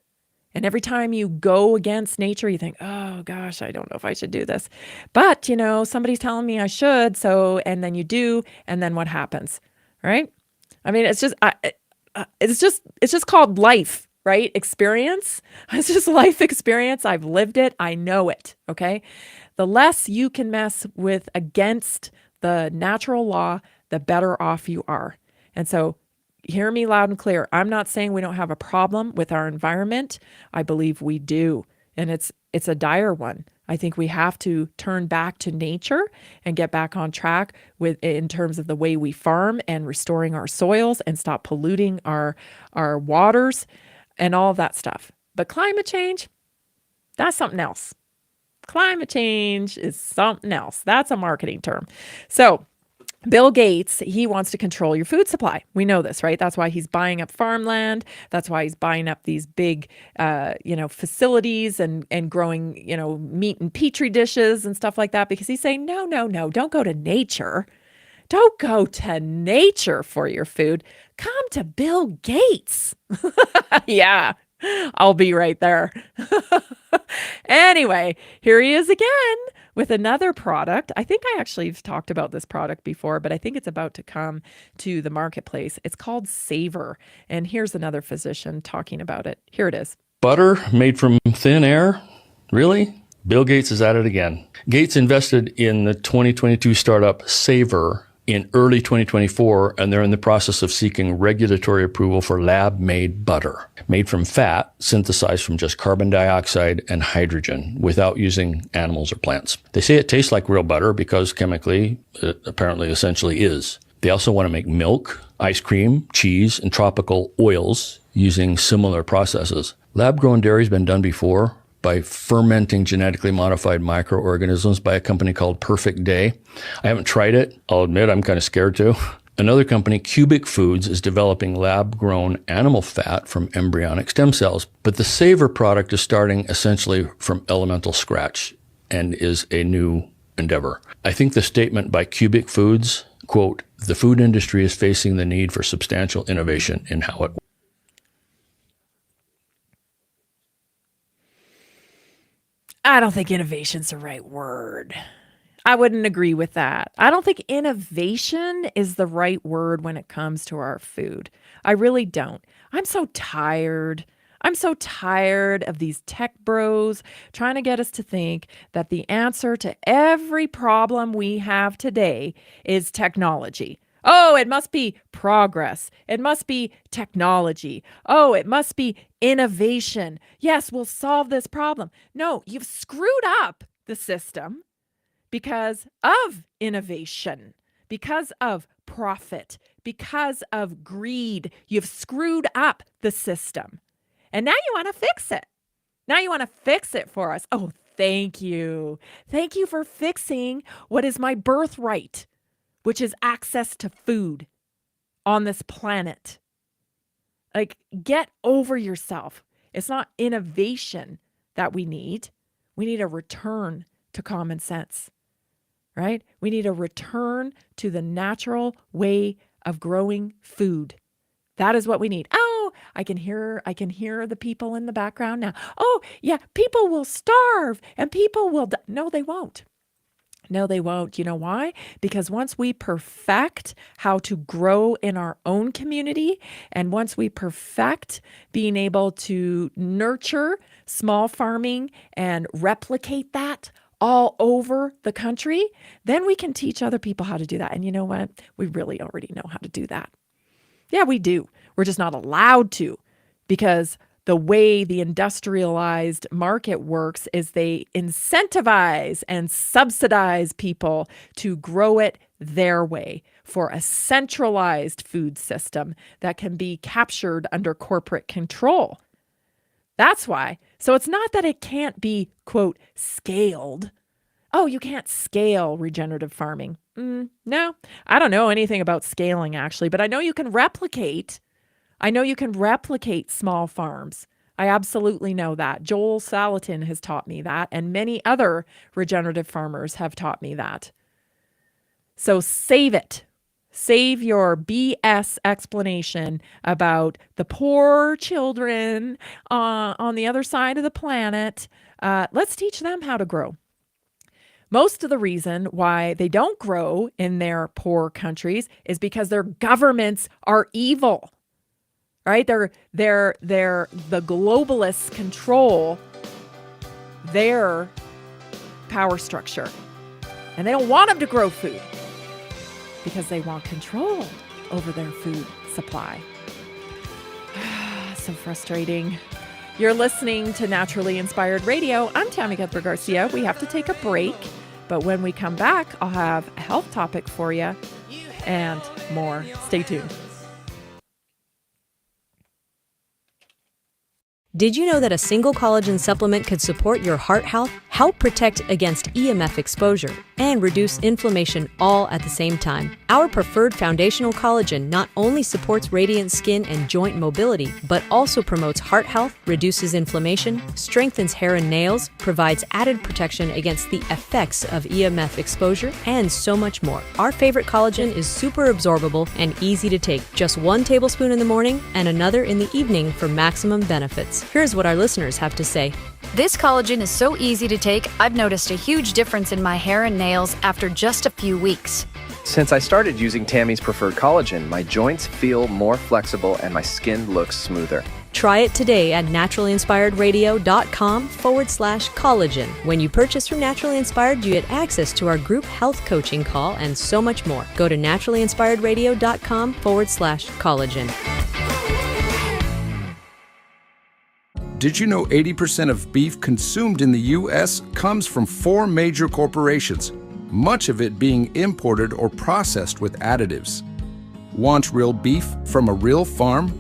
And every time you go against nature, you think, oh gosh, I don't know if I should do this. But, somebody's telling me I should. So, and then you do. And then what happens? Right? I mean, it's just called life, right? Experience. It's just life experience. I've lived it. I know it. Okay. The less you can mess with against the natural law, the better off you are. And so hear me loud and clear. I'm not saying we don't have a problem with our environment. I believe we do. And it's a dire one. I think we have to turn back to nature and get back on track in terms of the way we farm and restoring our soils and stop polluting our waters and all of that stuff. But climate change, that's something else. Climate change is something else. That's a marketing term. So Bill Gates, he wants to control your food supply. We know this, right? That's why he's buying up farmland. That's why he's buying up these big, facilities and growing, meat in petri dishes and stuff like that, because he's saying, no, don't go to nature. Don't go to nature for your food. Come to Bill Gates. Yeah, I'll be right there. Anyway, here he is again with another product. I think I actually have talked about this product before, but I think it's about to come to the marketplace. It's called Savor. And here's another physician talking about it. Here it is. Butter made from thin air? Really? Bill Gates is at it again. Gates invested in the 2022 startup Savor in early 2024, and they're in the process of seeking regulatory approval for lab-made butter, made from fat synthesized from just carbon dioxide and hydrogen without using animals or plants. They say it tastes like real butter because chemically, it apparently essentially is. They also want to make milk, ice cream, cheese, and tropical oils using similar processes. Lab-grown dairy has been done before by fermenting genetically modified microorganisms by a company called Perfect Day. I haven't tried it. I'll admit I'm kind of scared to. Another company, Cubic Foods, is developing lab-grown animal fat from embryonic stem cells. But the Savor product is starting essentially from elemental scratch and is a new endeavor. I think the statement by Cubic Foods, quote, "The food industry is facing the need for substantial innovation in how it works." I don't think innovation's the right word. I wouldn't agree with that. I don't think innovation is the right word when it comes to our food. I really don't. I'm so tired. I'm so tired of these tech bros trying to get us to think that the answer to every problem we have today is technology. Oh, it must be progress. It must be technology. Oh, it must be innovation. Yes, we'll solve this problem. No, you've screwed up the system because of innovation, because of profit, because of greed. You've screwed up the system. And now you want to fix it. Now you want to fix it for us. Oh, thank you. Thank you for fixing what is my birthright, which is access to food on this planet. Like, get over yourself. It's not innovation that we need. We need a return to common sense, right? We need a return to the natural way of growing food. That is what we need. Oh, I can hear the people in the background now. Oh, yeah, people will starve and people will die. No, they won't. No, they won't. You know why? Because once we perfect how to grow in our own community, and once we perfect being able to nurture small farming and replicate that all over the country, then we can teach other people how to do that. And you know what? We really already know how to do that. Yeah, we do. We're just not allowed to, because the way the industrialized market works is they incentivize and subsidize people to grow it their way for a centralized food system that can be captured under corporate control. That's why. So it's not that it can't be, quote, scaled. Oh, you can't scale regenerative farming. No, I don't know anything about scaling, actually, but I know you can replicate. I know you can replicate small farms. I absolutely know that. Joel Salatin has taught me that, and many other regenerative farmers have taught me that. So save it. Save your BS explanation about the poor children on the other side of the planet. Let's teach them how to grow. Most of the reason why they don't grow in their poor countries is because their governments are evil. Right? They're the globalists control their power structure. And they don't want them to grow food because they want control over their food supply. So frustrating. You're listening to Naturally Inspired Radio. I'm Tammy Garcia. We have to take a break, but when we come back, I'll have a health topic for you and more. Stay tuned. Did you know that a single collagen supplement could support your heart health, help protect against EMF exposure, and reduce inflammation all at the same time? Our preferred foundational collagen not only supports radiant skin and joint mobility, but also promotes heart health, reduces inflammation, strengthens hair and nails, provides added protection against the effects of EMF exposure, and so much more. Our favorite collagen is super absorbable and easy to take. Just 1 tablespoon in the morning and another in the evening for maximum benefits. Here's what our listeners have to say. This collagen is so easy to take, I've noticed a huge difference in my hair and nails after just a few weeks. Since I started using Tammy's preferred collagen, my joints feel more flexible and my skin looks smoother. Try it today at naturallyinspiredradio.com/collagen. When you purchase from Naturally Inspired, you get access to our group health coaching call and so much more. Go to naturallyinspiredradio.com/collagen. Did you know 80% of beef consumed in the U.S. comes from 4 major corporations, much of it being imported or processed with additives? Want real beef from a real farm?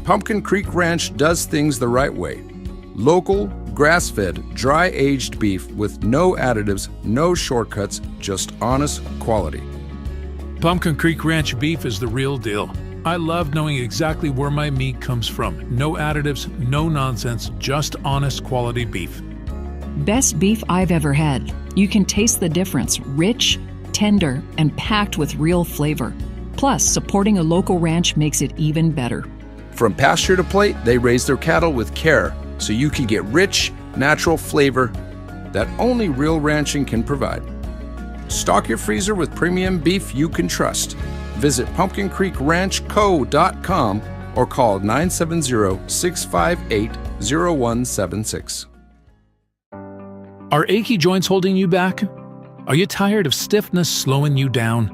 Pumpkin Creek Ranch does things the right way. Local, grass-fed, dry-aged beef with no additives, no shortcuts, just honest quality. Pumpkin Creek Ranch beef is the real deal. I love knowing exactly where my meat comes from. No additives, no nonsense, just honest quality beef. Best beef I've ever had. You can taste the difference. Rich, tender, and packed with real flavor. Plus, supporting a local ranch makes it even better. From pasture to plate, they raise their cattle with care so you can get rich, natural flavor that only real ranching can provide. Stock your freezer with premium beef you can trust. Visit pumpkincreekranchco.com or call 970-658-0176. Are achy joints holding you back? Are you tired of stiffness slowing you down?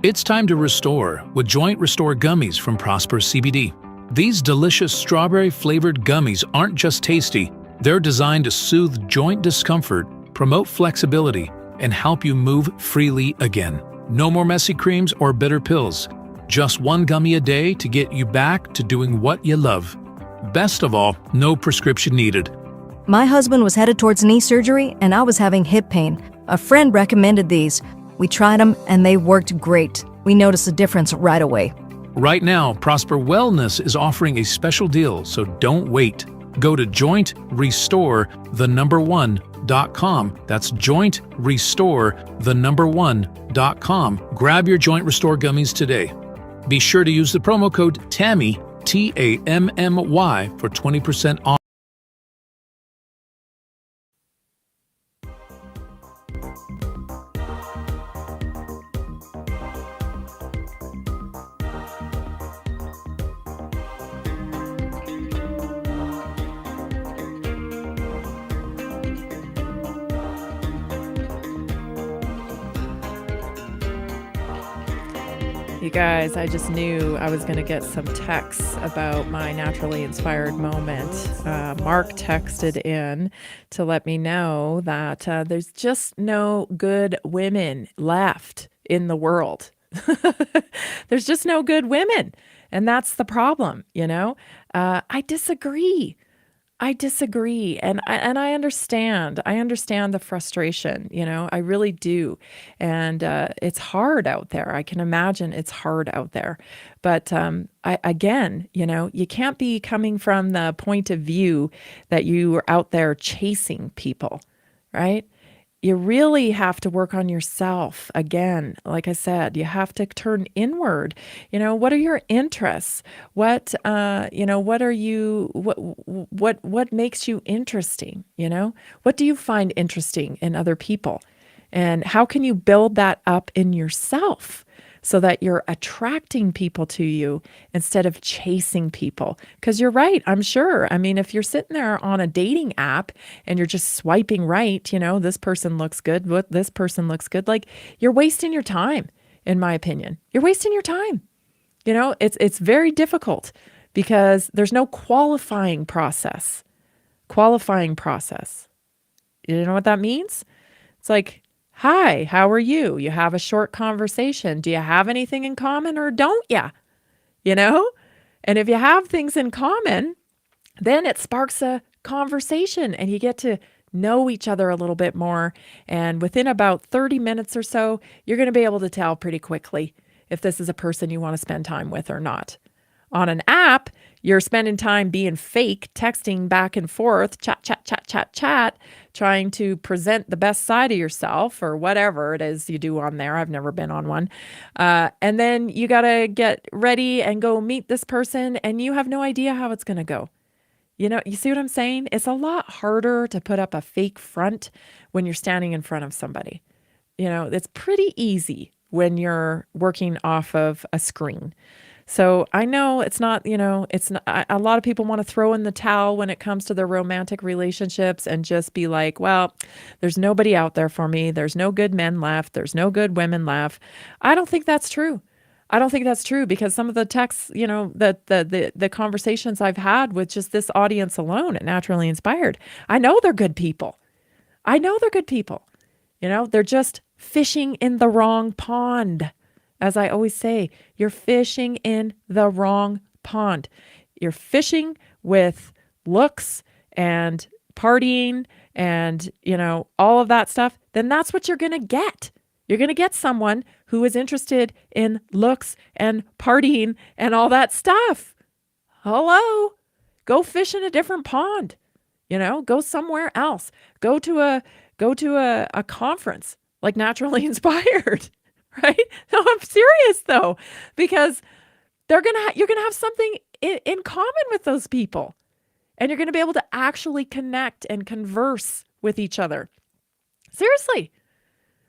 It's time to restore with Joint Restore Gummies from Prosper CBD. These delicious strawberry-flavored gummies aren't just tasty, they're designed to soothe joint discomfort, promote flexibility, and help you move freely again. No more messy creams or bitter pills. Just 1 gummy a day to get you back to doing what you love. Best of all, no prescription needed. My husband was headed towards knee surgery, and I was having hip pain. A friend recommended these. We tried them, and they worked great. We noticed a difference right away. Right now, Prosper Wellness is offering a special deal, so don't wait. Go to jointrestore1.com. That's jointrestore1.com. Grab your Joint Restore gummies today. Be sure to use the promo code TAMMY, TAMMY, for 20% off. You guys, I just knew I was going to get some texts about my naturally inspired moment. Mark texted in to let me know that there's just no good women left in the world. There's just no good women. And that's the problem, you know? I disagree. And I understand. I understand the frustration, you know, I really do. And it's hard out there. I can imagine it's hard out there. But again, you know, you can't be coming from the point of view that you are out there chasing people, right? You really have to work on yourself. Again, like I said, you have to turn inward. You know, what are your interests? What are you, what makes you interesting? You know, what do you find interesting in other people? And how can you build that up in yourself so that you're attracting people to you instead of chasing people? Because you're right, I'm sure. I mean, if you're sitting there on a dating app and you're just swiping right, you know, this person looks good, this person looks good, like you're wasting your time, in my opinion. You're wasting your time. You know, it's very difficult because there's no qualifying process. You know what that means? It's like, hi, how are you? You have a short conversation. Do you have anything in common or don't ya? You know? And if you have things in common, then it sparks a conversation and you get to know each other a little bit more. And within about 30 minutes or so, you're going to be able to tell pretty quickly if this is a person you want to spend time with or not. On an app, you're spending time being fake, texting back and forth, chat, trying to present the best side of yourself or whatever it is you do on there. I've never been on one. And then you got to get ready and go meet this person and you have no idea how it's going to go. You know, you see what I'm saying? It's a lot harder to put up a fake front when you're standing in front of somebody. You know, it's pretty easy when you're working off of a screen. So I know it's not, it's not, a lot of people want to throw in the towel when it comes to their romantic relationships and just be like, well, there's nobody out there for me. There's no good men left. There's no good women left. I don't think that's true. I don't think that's true because some of the texts, the conversations I've had with just this audience alone at Naturally Inspired, I know they're good people. I know they're good people. They're just fishing in the wrong pond. As I always say, you're fishing in the wrong pond. You're fishing with looks and partying and, all of that stuff. Then that's what you're going to get. You're going to get someone who is interested in looks and partying and all that stuff. Hello, go fish in a different pond. Go somewhere else. Go to a conference like Naturally Inspired. Right? No, I'm serious though, because you're gonna have something in common with those people, and you're gonna be able to actually connect and converse with each other. Seriously,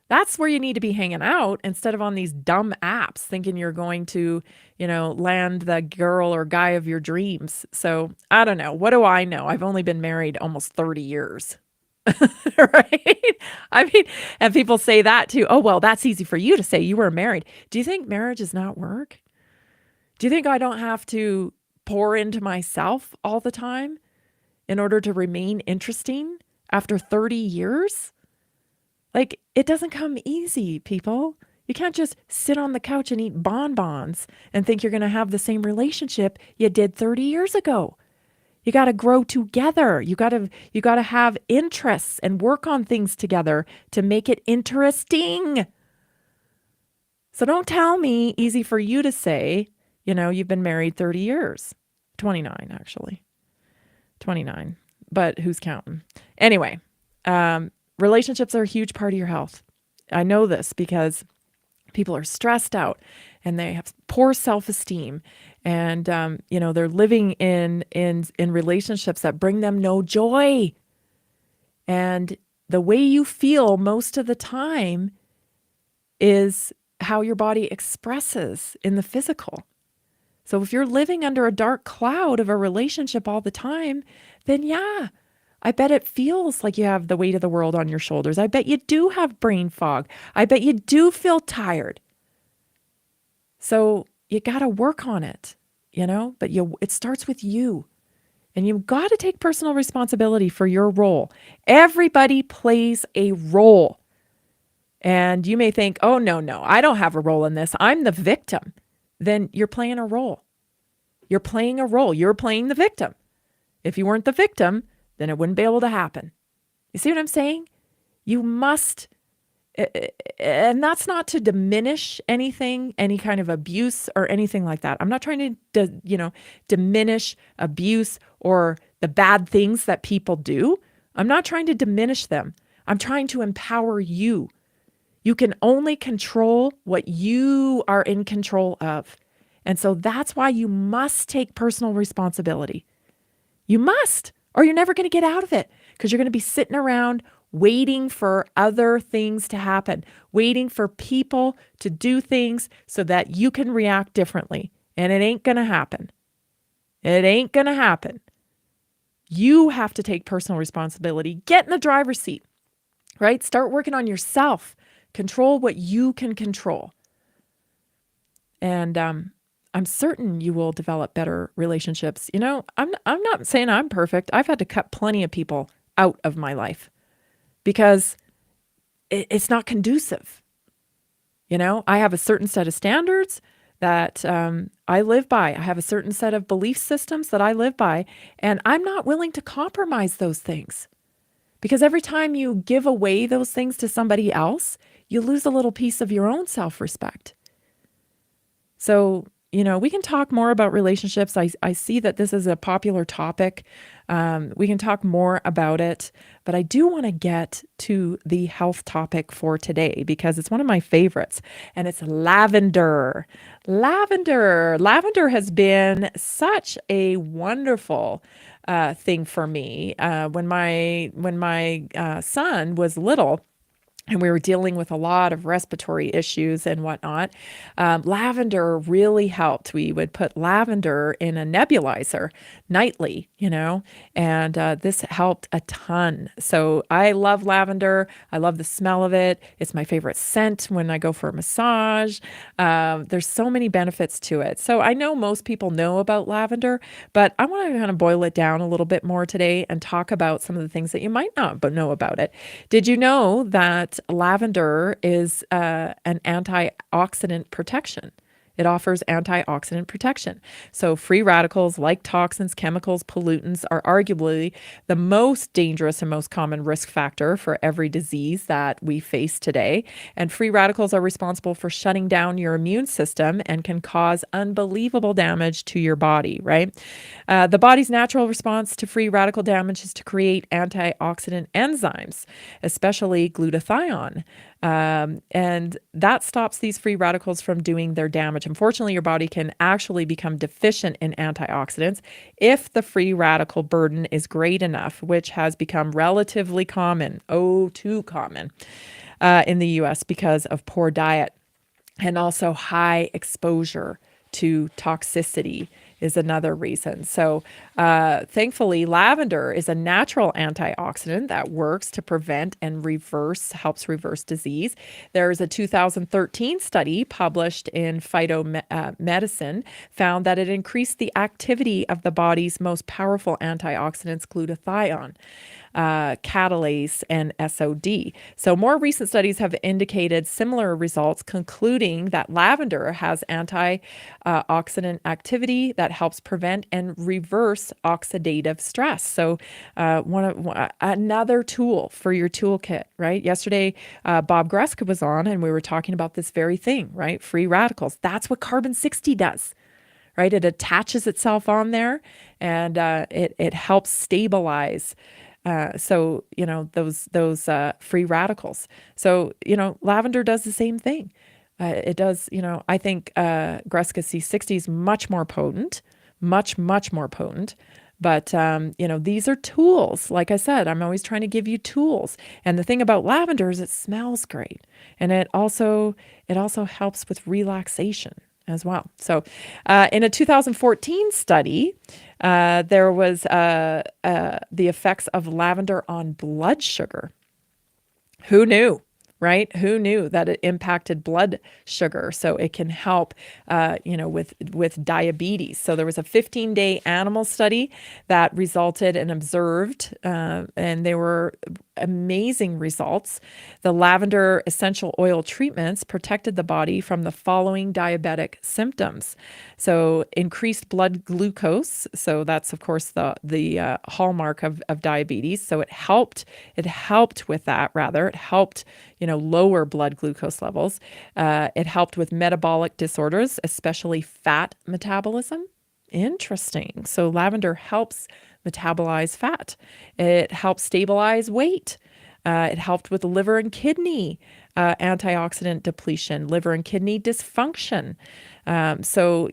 that's where you need to be hanging out instead of on these dumb apps, thinking you're going to, land the girl or guy of your dreams. So I don't know. What do I know? I've only been married almost 30 years. Right? I mean, and people say that too. Oh, well, that's easy for you to say. You were married. Do you think marriage is not work? Do you think I don't have to pour into myself all the time in order to remain interesting after 30 years? Like, it doesn't come easy, people. You can't just sit on the couch and eat bonbons and think you're going to have the same relationship you did 30 years ago. You got to grow together. You got to have interests and work on things together to make it interesting. So don't tell me easy for you to say, you've been married 30 years. 29 actually. 29. But who's counting? Anyway, relationships are a huge part of your health. I know this because people are stressed out and they have poor self-esteem. And, they're living in relationships that bring them no joy. And the way you feel most of the time is how your body expresses in the physical. So if you're living under a dark cloud of a relationship all the time, then yeah, I bet it feels like you have the weight of the world on your shoulders. I bet you do have brain fog. I bet you do feel tired. So you got to work on it, but it starts with you. And you've got to take personal responsibility for your role. Everybody plays a role. And you may think, oh, no, I don't have a role in this. I'm the victim. Then you're playing a role. You're playing a role. You're playing the victim. If you weren't the victim, then it wouldn't be able to happen. You see what I'm saying? You must. And that's not to diminish anything, any kind of abuse or anything like that. I'm not trying to, diminish abuse or the bad things that people do. I'm not trying to diminish them. I'm trying to empower you. You can only control what you are in control of. And so that's why you must take personal responsibility. You must, or you're never going to get out of it because you're going to be sitting around waiting for other things to happen, waiting for people to do things so that you can react differently. And it ain't going to happen. It ain't going to happen. You have to take personal responsibility. Get in the driver's seat, right? Start working on yourself. Control what you can control. And I'm certain you will develop better relationships. I'm not saying I'm perfect. I've had to cut plenty of people out of my life because it's not conducive. I have a certain set of standards that I live by. I have a certain set of belief systems that I live by, and I'm not willing to compromise those things. Because every time you give away those things to somebody else, you lose a little piece of your own self-respect. So, we can talk more about relationships. I see that this is a popular topic. We can talk more about it, but I do want to get to the health topic for today because it's one of my favorites, and it's lavender. Lavender has been such a wonderful thing for me. When my son was little, and we were dealing with a lot of respiratory issues and whatnot, lavender really helped. We would put lavender in a nebulizer nightly, and this helped a ton. So I love lavender. I love the smell of it. It's my favorite scent when I go for a massage. There's so many benefits to it. So I know most people know about lavender, but I want to kind of boil it down a little bit more today and talk about some of the things that you might not know about it. Did you know that lavender is an antioxidant protection? It offers antioxidant protection. So free radicals like toxins, chemicals, pollutants are arguably the most dangerous and most common risk factor for every disease that we face today. And free radicals are responsible for shutting down your immune system and can cause unbelievable damage to your body, right? The body's natural response to free radical damage is to create antioxidant enzymes, especially glutathione. And that stops these free radicals from doing their damage. Unfortunately, your body can actually become deficient in antioxidants if the free radical burden is great enough, which has become relatively common, too common, in the US because of poor diet and also high exposure to toxicity is another reason. So thankfully, lavender is a natural antioxidant that works to prevent and helps reverse disease. There's a 2013 study published in Phytomedicine found that it increased the activity of the body's most powerful antioxidants, glutathione, catalase, and SOD. So more recent studies have indicated similar results, concluding that lavender has antioxidant activity that helps prevent and reverse oxidative stress. So another tool for your toolkit, right? Yesterday, Bob Greska was on and we were talking about this very thing, right? Free radicals. That's what carbon-60 does. Right? It attaches itself on there and it helps stabilize those free radicals. So, lavender does the same thing. It does, I think Greska C60 is much more potent, much more potent. But, these are tools. Like I said, I'm always trying to give you tools. And the thing about lavender is it smells great. And it also helps with relaxation as well. So in a 2014 study, there was the effects of lavender on blood sugar. Who knew, right? Who knew that it impacted blood sugar? So it can help, with diabetes. So there was a 15-day animal study that resulted and observed, and they were amazing results. The lavender essential oil treatments protected the body from the following diabetic symptoms. So increased blood glucose. So that's, of course, the hallmark of diabetes. So it helped with that, rather. It helped, lower blood glucose levels. It helped with metabolic disorders, especially fat metabolism. Interesting. So lavender helps metabolize fat. It helps stabilize weight. It helped with liver and kidney antioxidant depletion, liver and kidney dysfunction. So,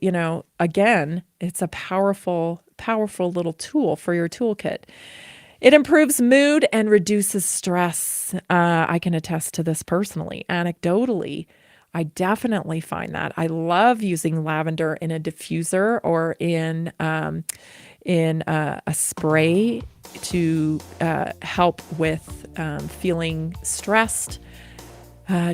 again, it's a powerful little tool for your toolkit. It improves mood and reduces stress. I can attest to this personally. Anecdotally, I definitely find that. I love using lavender in a diffuser or in a spray to help with feeling stressed.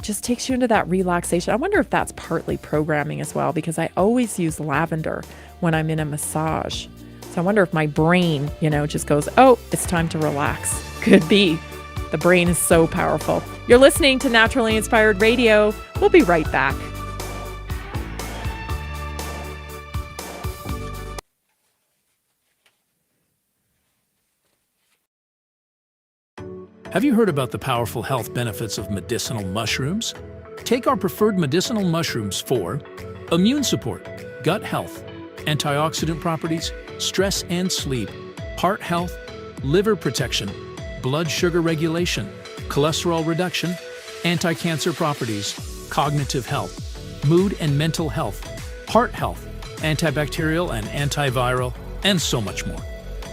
Just takes you into that relaxation. I wonder if that's partly programming as well, because I always use lavender when I'm in a massage. So I wonder if my brain, just goes, oh, it's time to relax. Could be. The brain is so powerful. You're listening to Naturally Inspired Radio. We'll be right back. Have you heard about the powerful health benefits of medicinal mushrooms? Take our preferred medicinal mushrooms for immune support, gut health, antioxidant properties, stress and sleep, heart health, liver protection, blood sugar regulation, cholesterol reduction, anti-cancer properties, cognitive health, mood and mental health, heart health, antibacterial and antiviral, and so much more.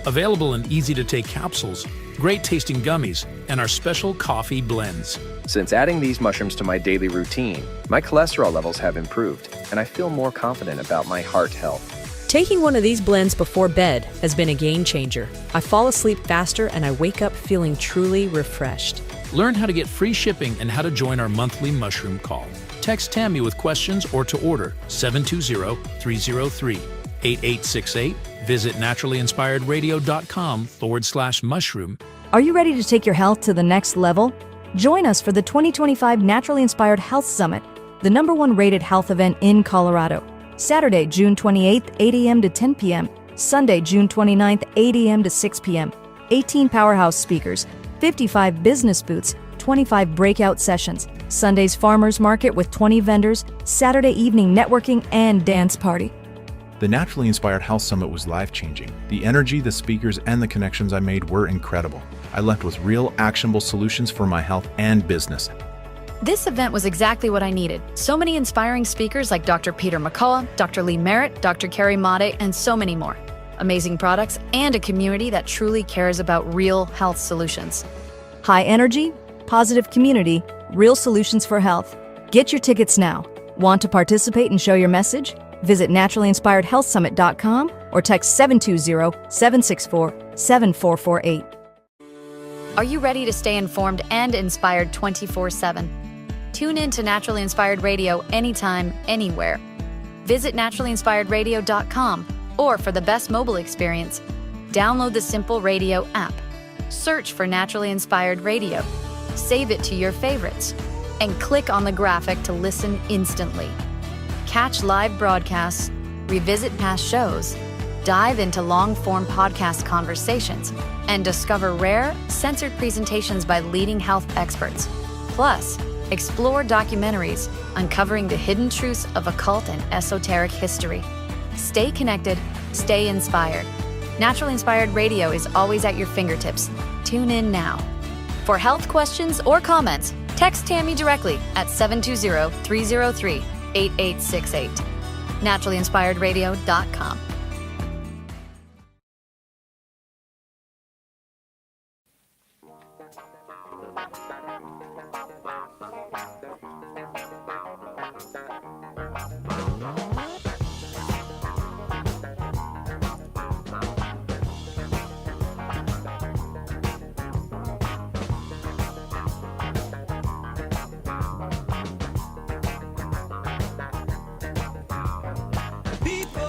Available in easy-to-take capsules, great-tasting gummies, and our special coffee blends. Since adding these mushrooms to my daily routine, my cholesterol levels have improved, and I feel more confident about my heart health. Taking one of these blends before bed has been a game changer. I fall asleep faster and I wake up feeling truly refreshed. Learn how to get free shipping and how to join our monthly mushroom call. Text Tammy with questions or to order 720-303-8868. Visit naturallyinspiredradio.com/mushroom. Are you ready to take your health to the next level? Join us for the 2025 Naturally Inspired Health Summit, the #1 rated health event in Colorado. Saturday, June 28th, 8 a.m. to 10 p.m. Sunday, June 29th, 8 a.m. to 6 p.m. 18 powerhouse speakers, 55 business booths, 25 breakout sessions. Sunday's farmers market with 20 vendors, Saturday evening networking and dance party. The Naturally Inspired Health Summit was life-changing. The energy, the speakers, and the connections I made were incredible. I left with real, actionable solutions for my health and business. This event was exactly what I needed. So many inspiring speakers like Dr. Peter McCullough, Dr. Lee Merritt, Dr. Carrie Made, and so many more. Amazing products and a community that truly cares about real health solutions. High energy, positive community, real solutions for health. Get your tickets now. Want to participate and show your message? Visit naturallyinspiredhealthsummit.com or text 720-764-7448. Are you ready to stay informed and inspired 24/7? Tune in to Naturally Inspired Radio anytime, anywhere. Visit naturallyinspiredradio.com, or for the best mobile experience, download the simple radio app. Search for Naturally Inspired Radio, save it to your favorites, and click on the graphic to listen instantly. Catch live broadcasts, revisit past shows, dive into long-form podcast conversations, and discover rare, censored presentations by leading health experts. Plus, explore documentaries uncovering the hidden truths of occult and esoteric history. Stay connected, stay inspired. Naturally Inspired Radio is always at your fingertips. Tune in now. For health questions or comments, text Tammy directly at 720-303-8868. naturallyinspiredradio.com.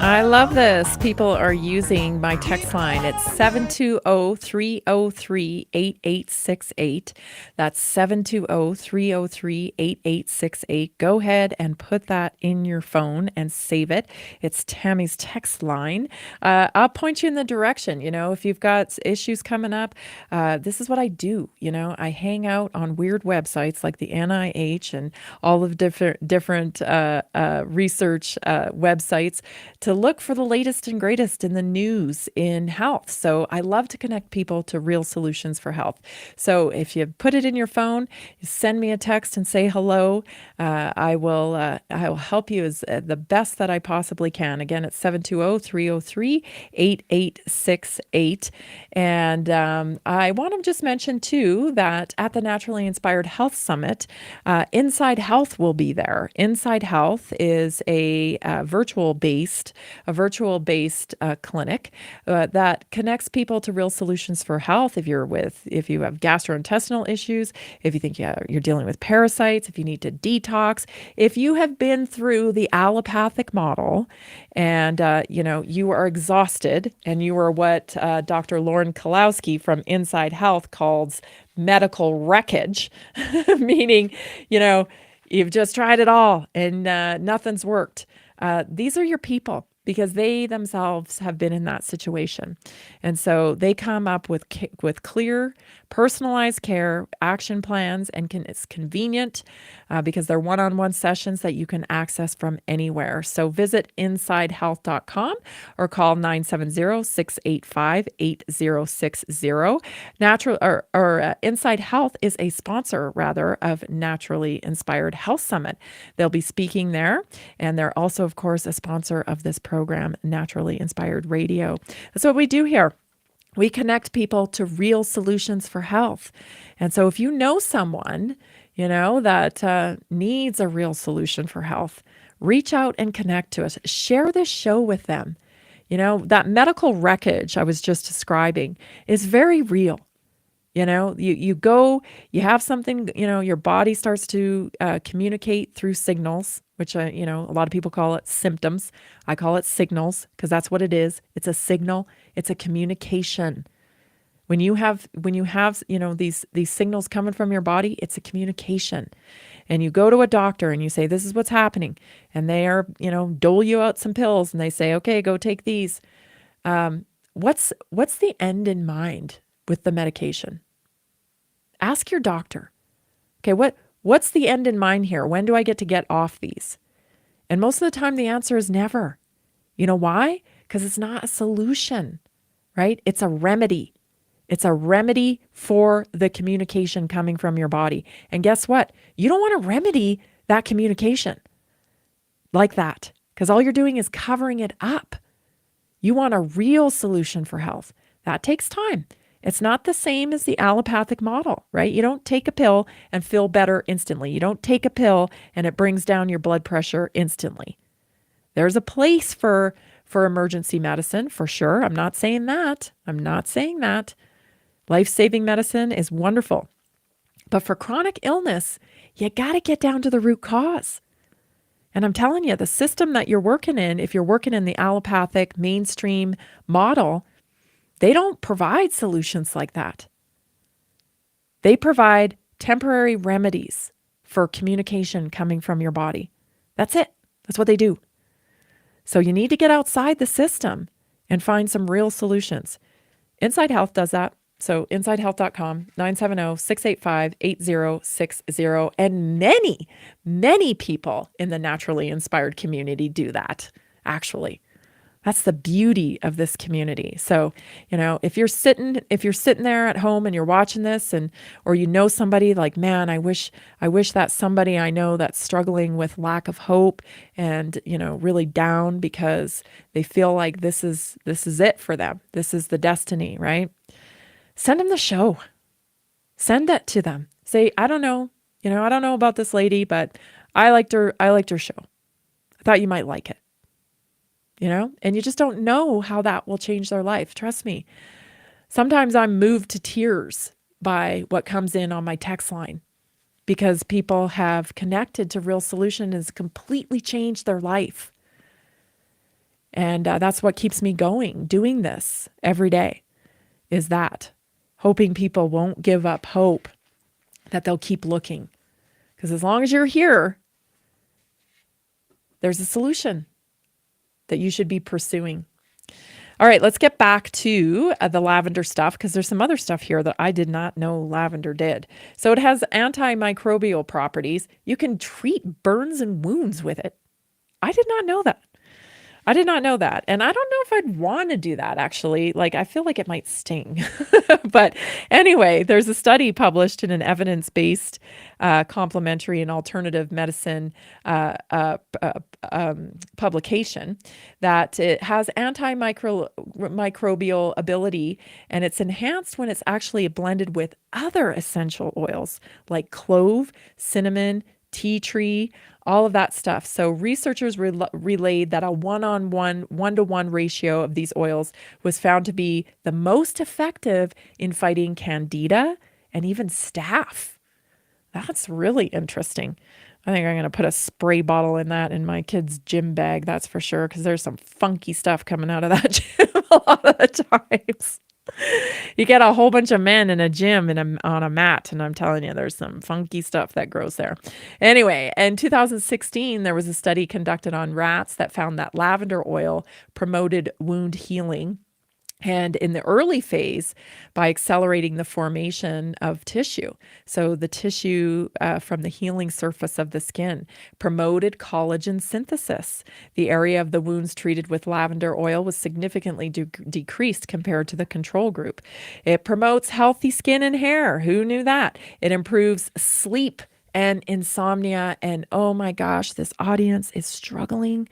I love this. People are using my text line. It's 720-303-8868. That's 720-303-8868. Go ahead and put that in your phone and save it. It's Tammy's text line. I'll point you in the direction. If you've got issues coming up, this is what I do. I hang out on weird websites like the NIH and all of different research websites to look for the latest and greatest in the news in health. So I love to connect people to real solutions for health. So if you put it in your phone, send me a text and say hello. I will help you as the best that I possibly can. Again, it's 720-303-8868. And I want to just mention too that at the Naturally Inspired Health Summit, Inside Health will be there. Inside Health is a virtual-based clinic that connects people to real solutions for health. If you have gastrointestinal issues, if you think you're dealing with parasites, if you need to detox, if you have been through the allopathic model and you are exhausted and you are what Dr. Lauren Kalowski from Inside Health calls medical wreckage, meaning you've just tried it all and nothing's worked. These are your people, because they themselves have been in that situation. And so they come up with clear, personalized care, action plans, and it's convenient because they're one-on-one sessions that you can access from anywhere. So visit insidehealth.com or call 970-685-8060. Inside Health is a sponsor, of Naturally Inspired Health Summit. They'll be speaking there, and they're also, of course, a sponsor of this program, Naturally Inspired Radio. That's what we do here. We connect people to real solutions for health. And so if you know someone, that needs a real solution for health, reach out and connect to us. Share this show with them. That medical wreckage I was just describing is very real. You go, you have something, your body starts to communicate through signals, which, a lot of people call it symptoms. I call it signals because that's what it is. It's a signal. It's a communication. When you have, these signals coming from your body, it's a communication. And you go to a doctor and you say, this is what's happening. And they are, dole you out some pills and they say, okay, go take these. What's the end in mind with the medication? Ask your doctor. Okay, what's the end in mind here? When do I get to get off these? And most of the time the answer is never. You know why? Because it's not a solution, right? It's a remedy. It's a remedy for the communication coming from your body. And guess what? You don't want to remedy that communication like that, because all you're doing is covering it up. You want a real solution for health. That takes time. It's not the same as the allopathic model, right? You don't take a pill and feel better instantly. You don't take a pill and it brings down your blood pressure instantly. There's a place for emergency medicine, for sure. I'm not saying that. Life-saving medicine is wonderful. But for chronic illness, you got to get down to the root cause. And I'm telling you, the system that you're working in, if you're working in the allopathic mainstream model, they don't provide solutions like that. They provide temporary remedies for communication coming from your body. That's it. That's what they do. So you need to get outside the system and find some real solutions. Inside Health does that. So insidehealth.com, 970-685-8060. And many, many people in the naturally inspired community do that, actually. That's the beauty of this community. So, if you're sitting there at home and you're watching this or somebody like, man, I wish that somebody I know that's struggling with lack of hope and, really down because they feel like this is it for them. This is the destiny, right? Send them the show. Send that to them. Say, I don't know about this lady, but I liked her show. I thought you might like it. And you just don't know how that will change their life. Trust me. Sometimes I'm moved to tears by what comes in on my text line because people have connected to real solution and has completely changed their life. And that's what keeps me going, doing this every day, is that hoping people won't give up hope, that they'll keep looking. Because as long as you're here, there's a solution that you should be pursuing. All right, let's get back to the lavender stuff because there's some other stuff here that I did not know lavender did. So it has antimicrobial properties. You can treat burns and wounds with it. I did not know that. And I don't know if I'd want to do that, actually. Like, I feel like it might sting. But anyway, there's a study published in an evidence-based complementary and alternative medicine publication that it has antimicrobial ability, and it's enhanced when it's actually blended with other essential oils like clove, cinnamon, tea tree, all of that stuff. So researchers relayed that a 1-to-1 ratio of these oils was found to be the most effective in fighting candida and even staph. That's really interesting. I think I'm going to put a spray bottle in that in my kid's gym bag, that's for sure, because there's some funky stuff coming out of that gym a lot of the times. You get a whole bunch of men in a gym on a mat, and I'm telling you, there's some funky stuff that grows there. Anyway, in 2016, there was a study conducted on rats that found that lavender oil promoted wound healing. And in the early phase, by accelerating the formation of tissue. So the tissue from the healing surface of the skin promoted collagen synthesis. The area of the wounds treated with lavender oil was significantly decreased compared to the control group. It promotes healthy skin and hair. Who knew that? It improves sleep and insomnia. And oh my gosh, this audience is struggling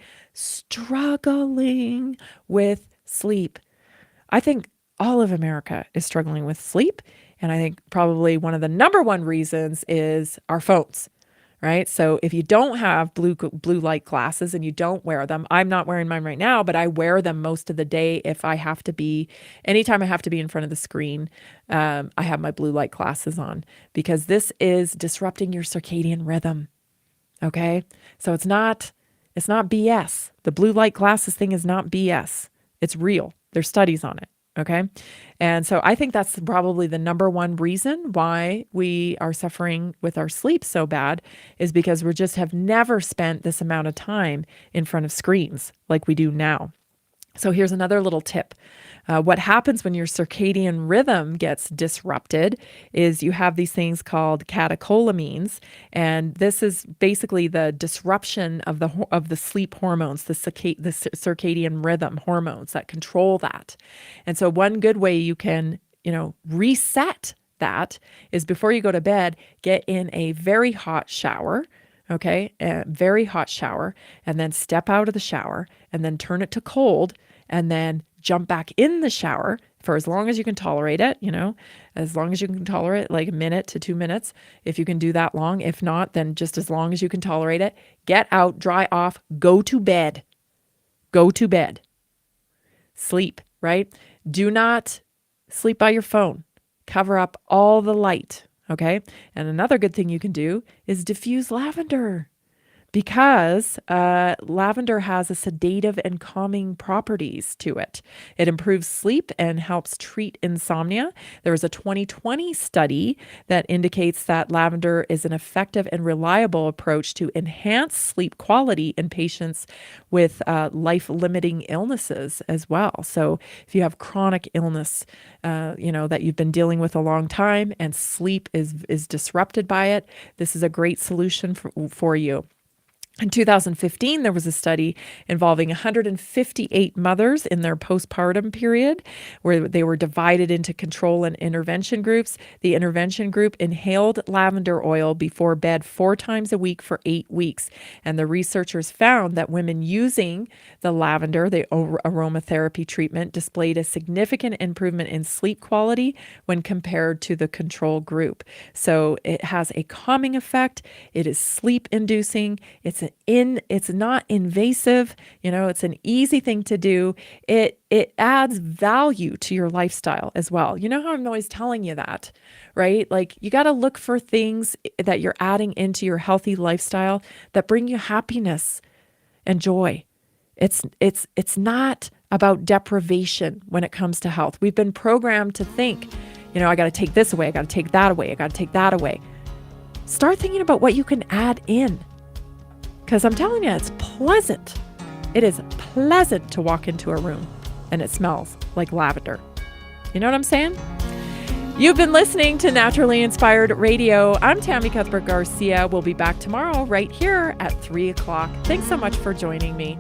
with sleep. I think all of America is struggling with sleep. And I think probably one of the number one reasons is our phones, right? So if you don't have blue light glasses and you don't wear them, I'm not wearing mine right now, but I wear them most of the day. If I have to be, anytime I have to be in front of the screen, I have my blue light glasses on, because this is disrupting your circadian rhythm. Okay. So it's not BS. The blue light glasses thing is not BS. It's real. There's studies on it. Okay. And so I think that's probably the number one reason why we are suffering with our sleep so bad, is because we just have never spent this amount of time in front of screens like we do now. So here's another little tip. What happens when your circadian rhythm gets disrupted is you have these things called catecholamines, and this is basically the disruption of the sleep hormones, the circadian rhythm hormones that control that. And so one good way you can, reset that is before you go to bed, get in a very hot shower. Okay, a very hot shower, and then step out of the shower, and then turn it to cold, and then jump back in the shower for as long as you can tolerate it, as long as you can tolerate, like a minute to 2 minutes, if you can do that long. If not, then just as long as you can tolerate it. Get out, dry off, go to bed. Go to bed. Sleep, right? Do not sleep by your phone. Cover up all the light. Okay. And another good thing you can do is diffuse lavender, because lavender has a sedative and calming properties to it. It improves sleep and helps treat insomnia. There was a 2020 study that indicates that lavender is an effective and reliable approach to enhance sleep quality in patients with life-limiting illnesses as well. So if you have chronic illness, that you've been dealing with a long time and sleep is disrupted by it, this is a great solution for you. In 2015, there was a study involving 158 mothers in their postpartum period, where they were divided into control and intervention groups. The intervention group inhaled lavender oil before bed 4 times a week for 8 weeks. And the researchers found that women using the lavender, the aromatherapy treatment, displayed a significant improvement in sleep quality when compared to the control group. So it has a calming effect. It is sleep inducing. It's not invasive, it's an easy thing to do. It adds value to your lifestyle as well. You know how I'm always telling you that, right? Like, you got to look for things that you're adding into your healthy lifestyle that bring you happiness and joy. It's not about deprivation when it comes to health. We've been programmed to think, I got to take this away, I got to take that away, I got to take that away. Start thinking about what you can add in. Because I'm telling you, it's pleasant. It is pleasant to walk into a room and it smells like lavender. You know what I'm saying? You've been listening to Naturally Inspired Radio. I'm Tammy Cuthbert Garcia. We'll be back tomorrow right here at 3 o'clock. Thanks so much for joining me.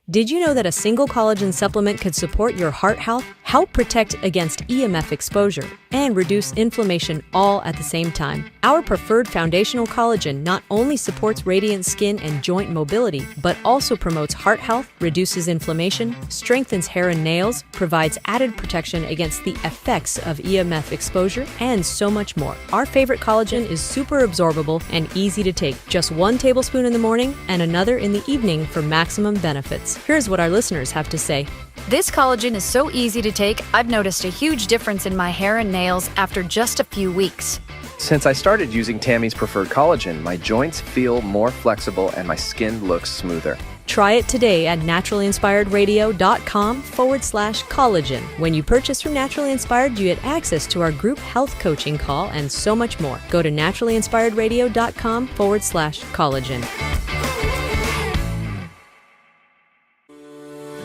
Did you know that a single collagen supplement could support your heart health, help protect against EMF exposure, and reduce inflammation all at the same time? Our preferred foundational collagen not only supports radiant skin and joint mobility, but also promotes heart health, reduces inflammation, strengthens hair and nails, provides added protection against the effects of EMF exposure, and so much more. Our favorite collagen is super absorbable and easy to take. Just 1 tablespoon in the morning and another in the evening for maximum benefits. Here's what our listeners have to say. This collagen is so easy to take, I've noticed a huge difference in my hair and nails after just a few weeks. Since I started using Tammy's preferred collagen, my joints feel more flexible and my skin looks smoother. Try it today at naturallyinspiredradio.com/collagen. When you purchase from Naturally Inspired, you get access to our group health coaching call and so much more. Go to naturallyinspiredradio.com/collagen.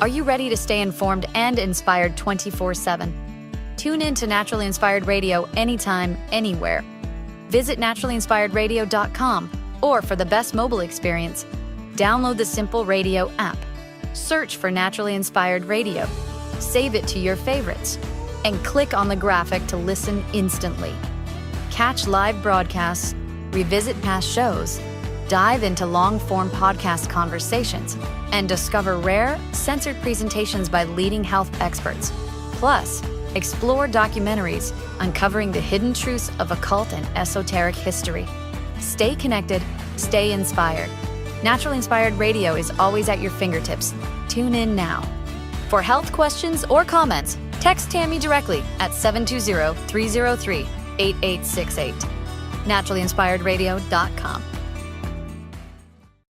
Are you ready to stay informed and inspired 24/7? Tune in to Naturally Inspired Radio anytime, anywhere. Visit naturallyinspiredradio.com, or for the best mobile experience, download the Simple Radio app. Search for Naturally Inspired Radio, save it to your favorites, and click on the graphic to listen instantly. Catch live broadcasts, revisit past shows, Dive into long-form podcast conversations and discover rare, censored presentations by leading health experts. Plus, explore documentaries uncovering the hidden truths of occult and esoteric history. Stay connected, stay inspired. Naturally Inspired Radio is always at your fingertips. Tune in now. For health questions or comments, text Tammy directly at 720-303-8868. NaturallyInspiredRadio.com.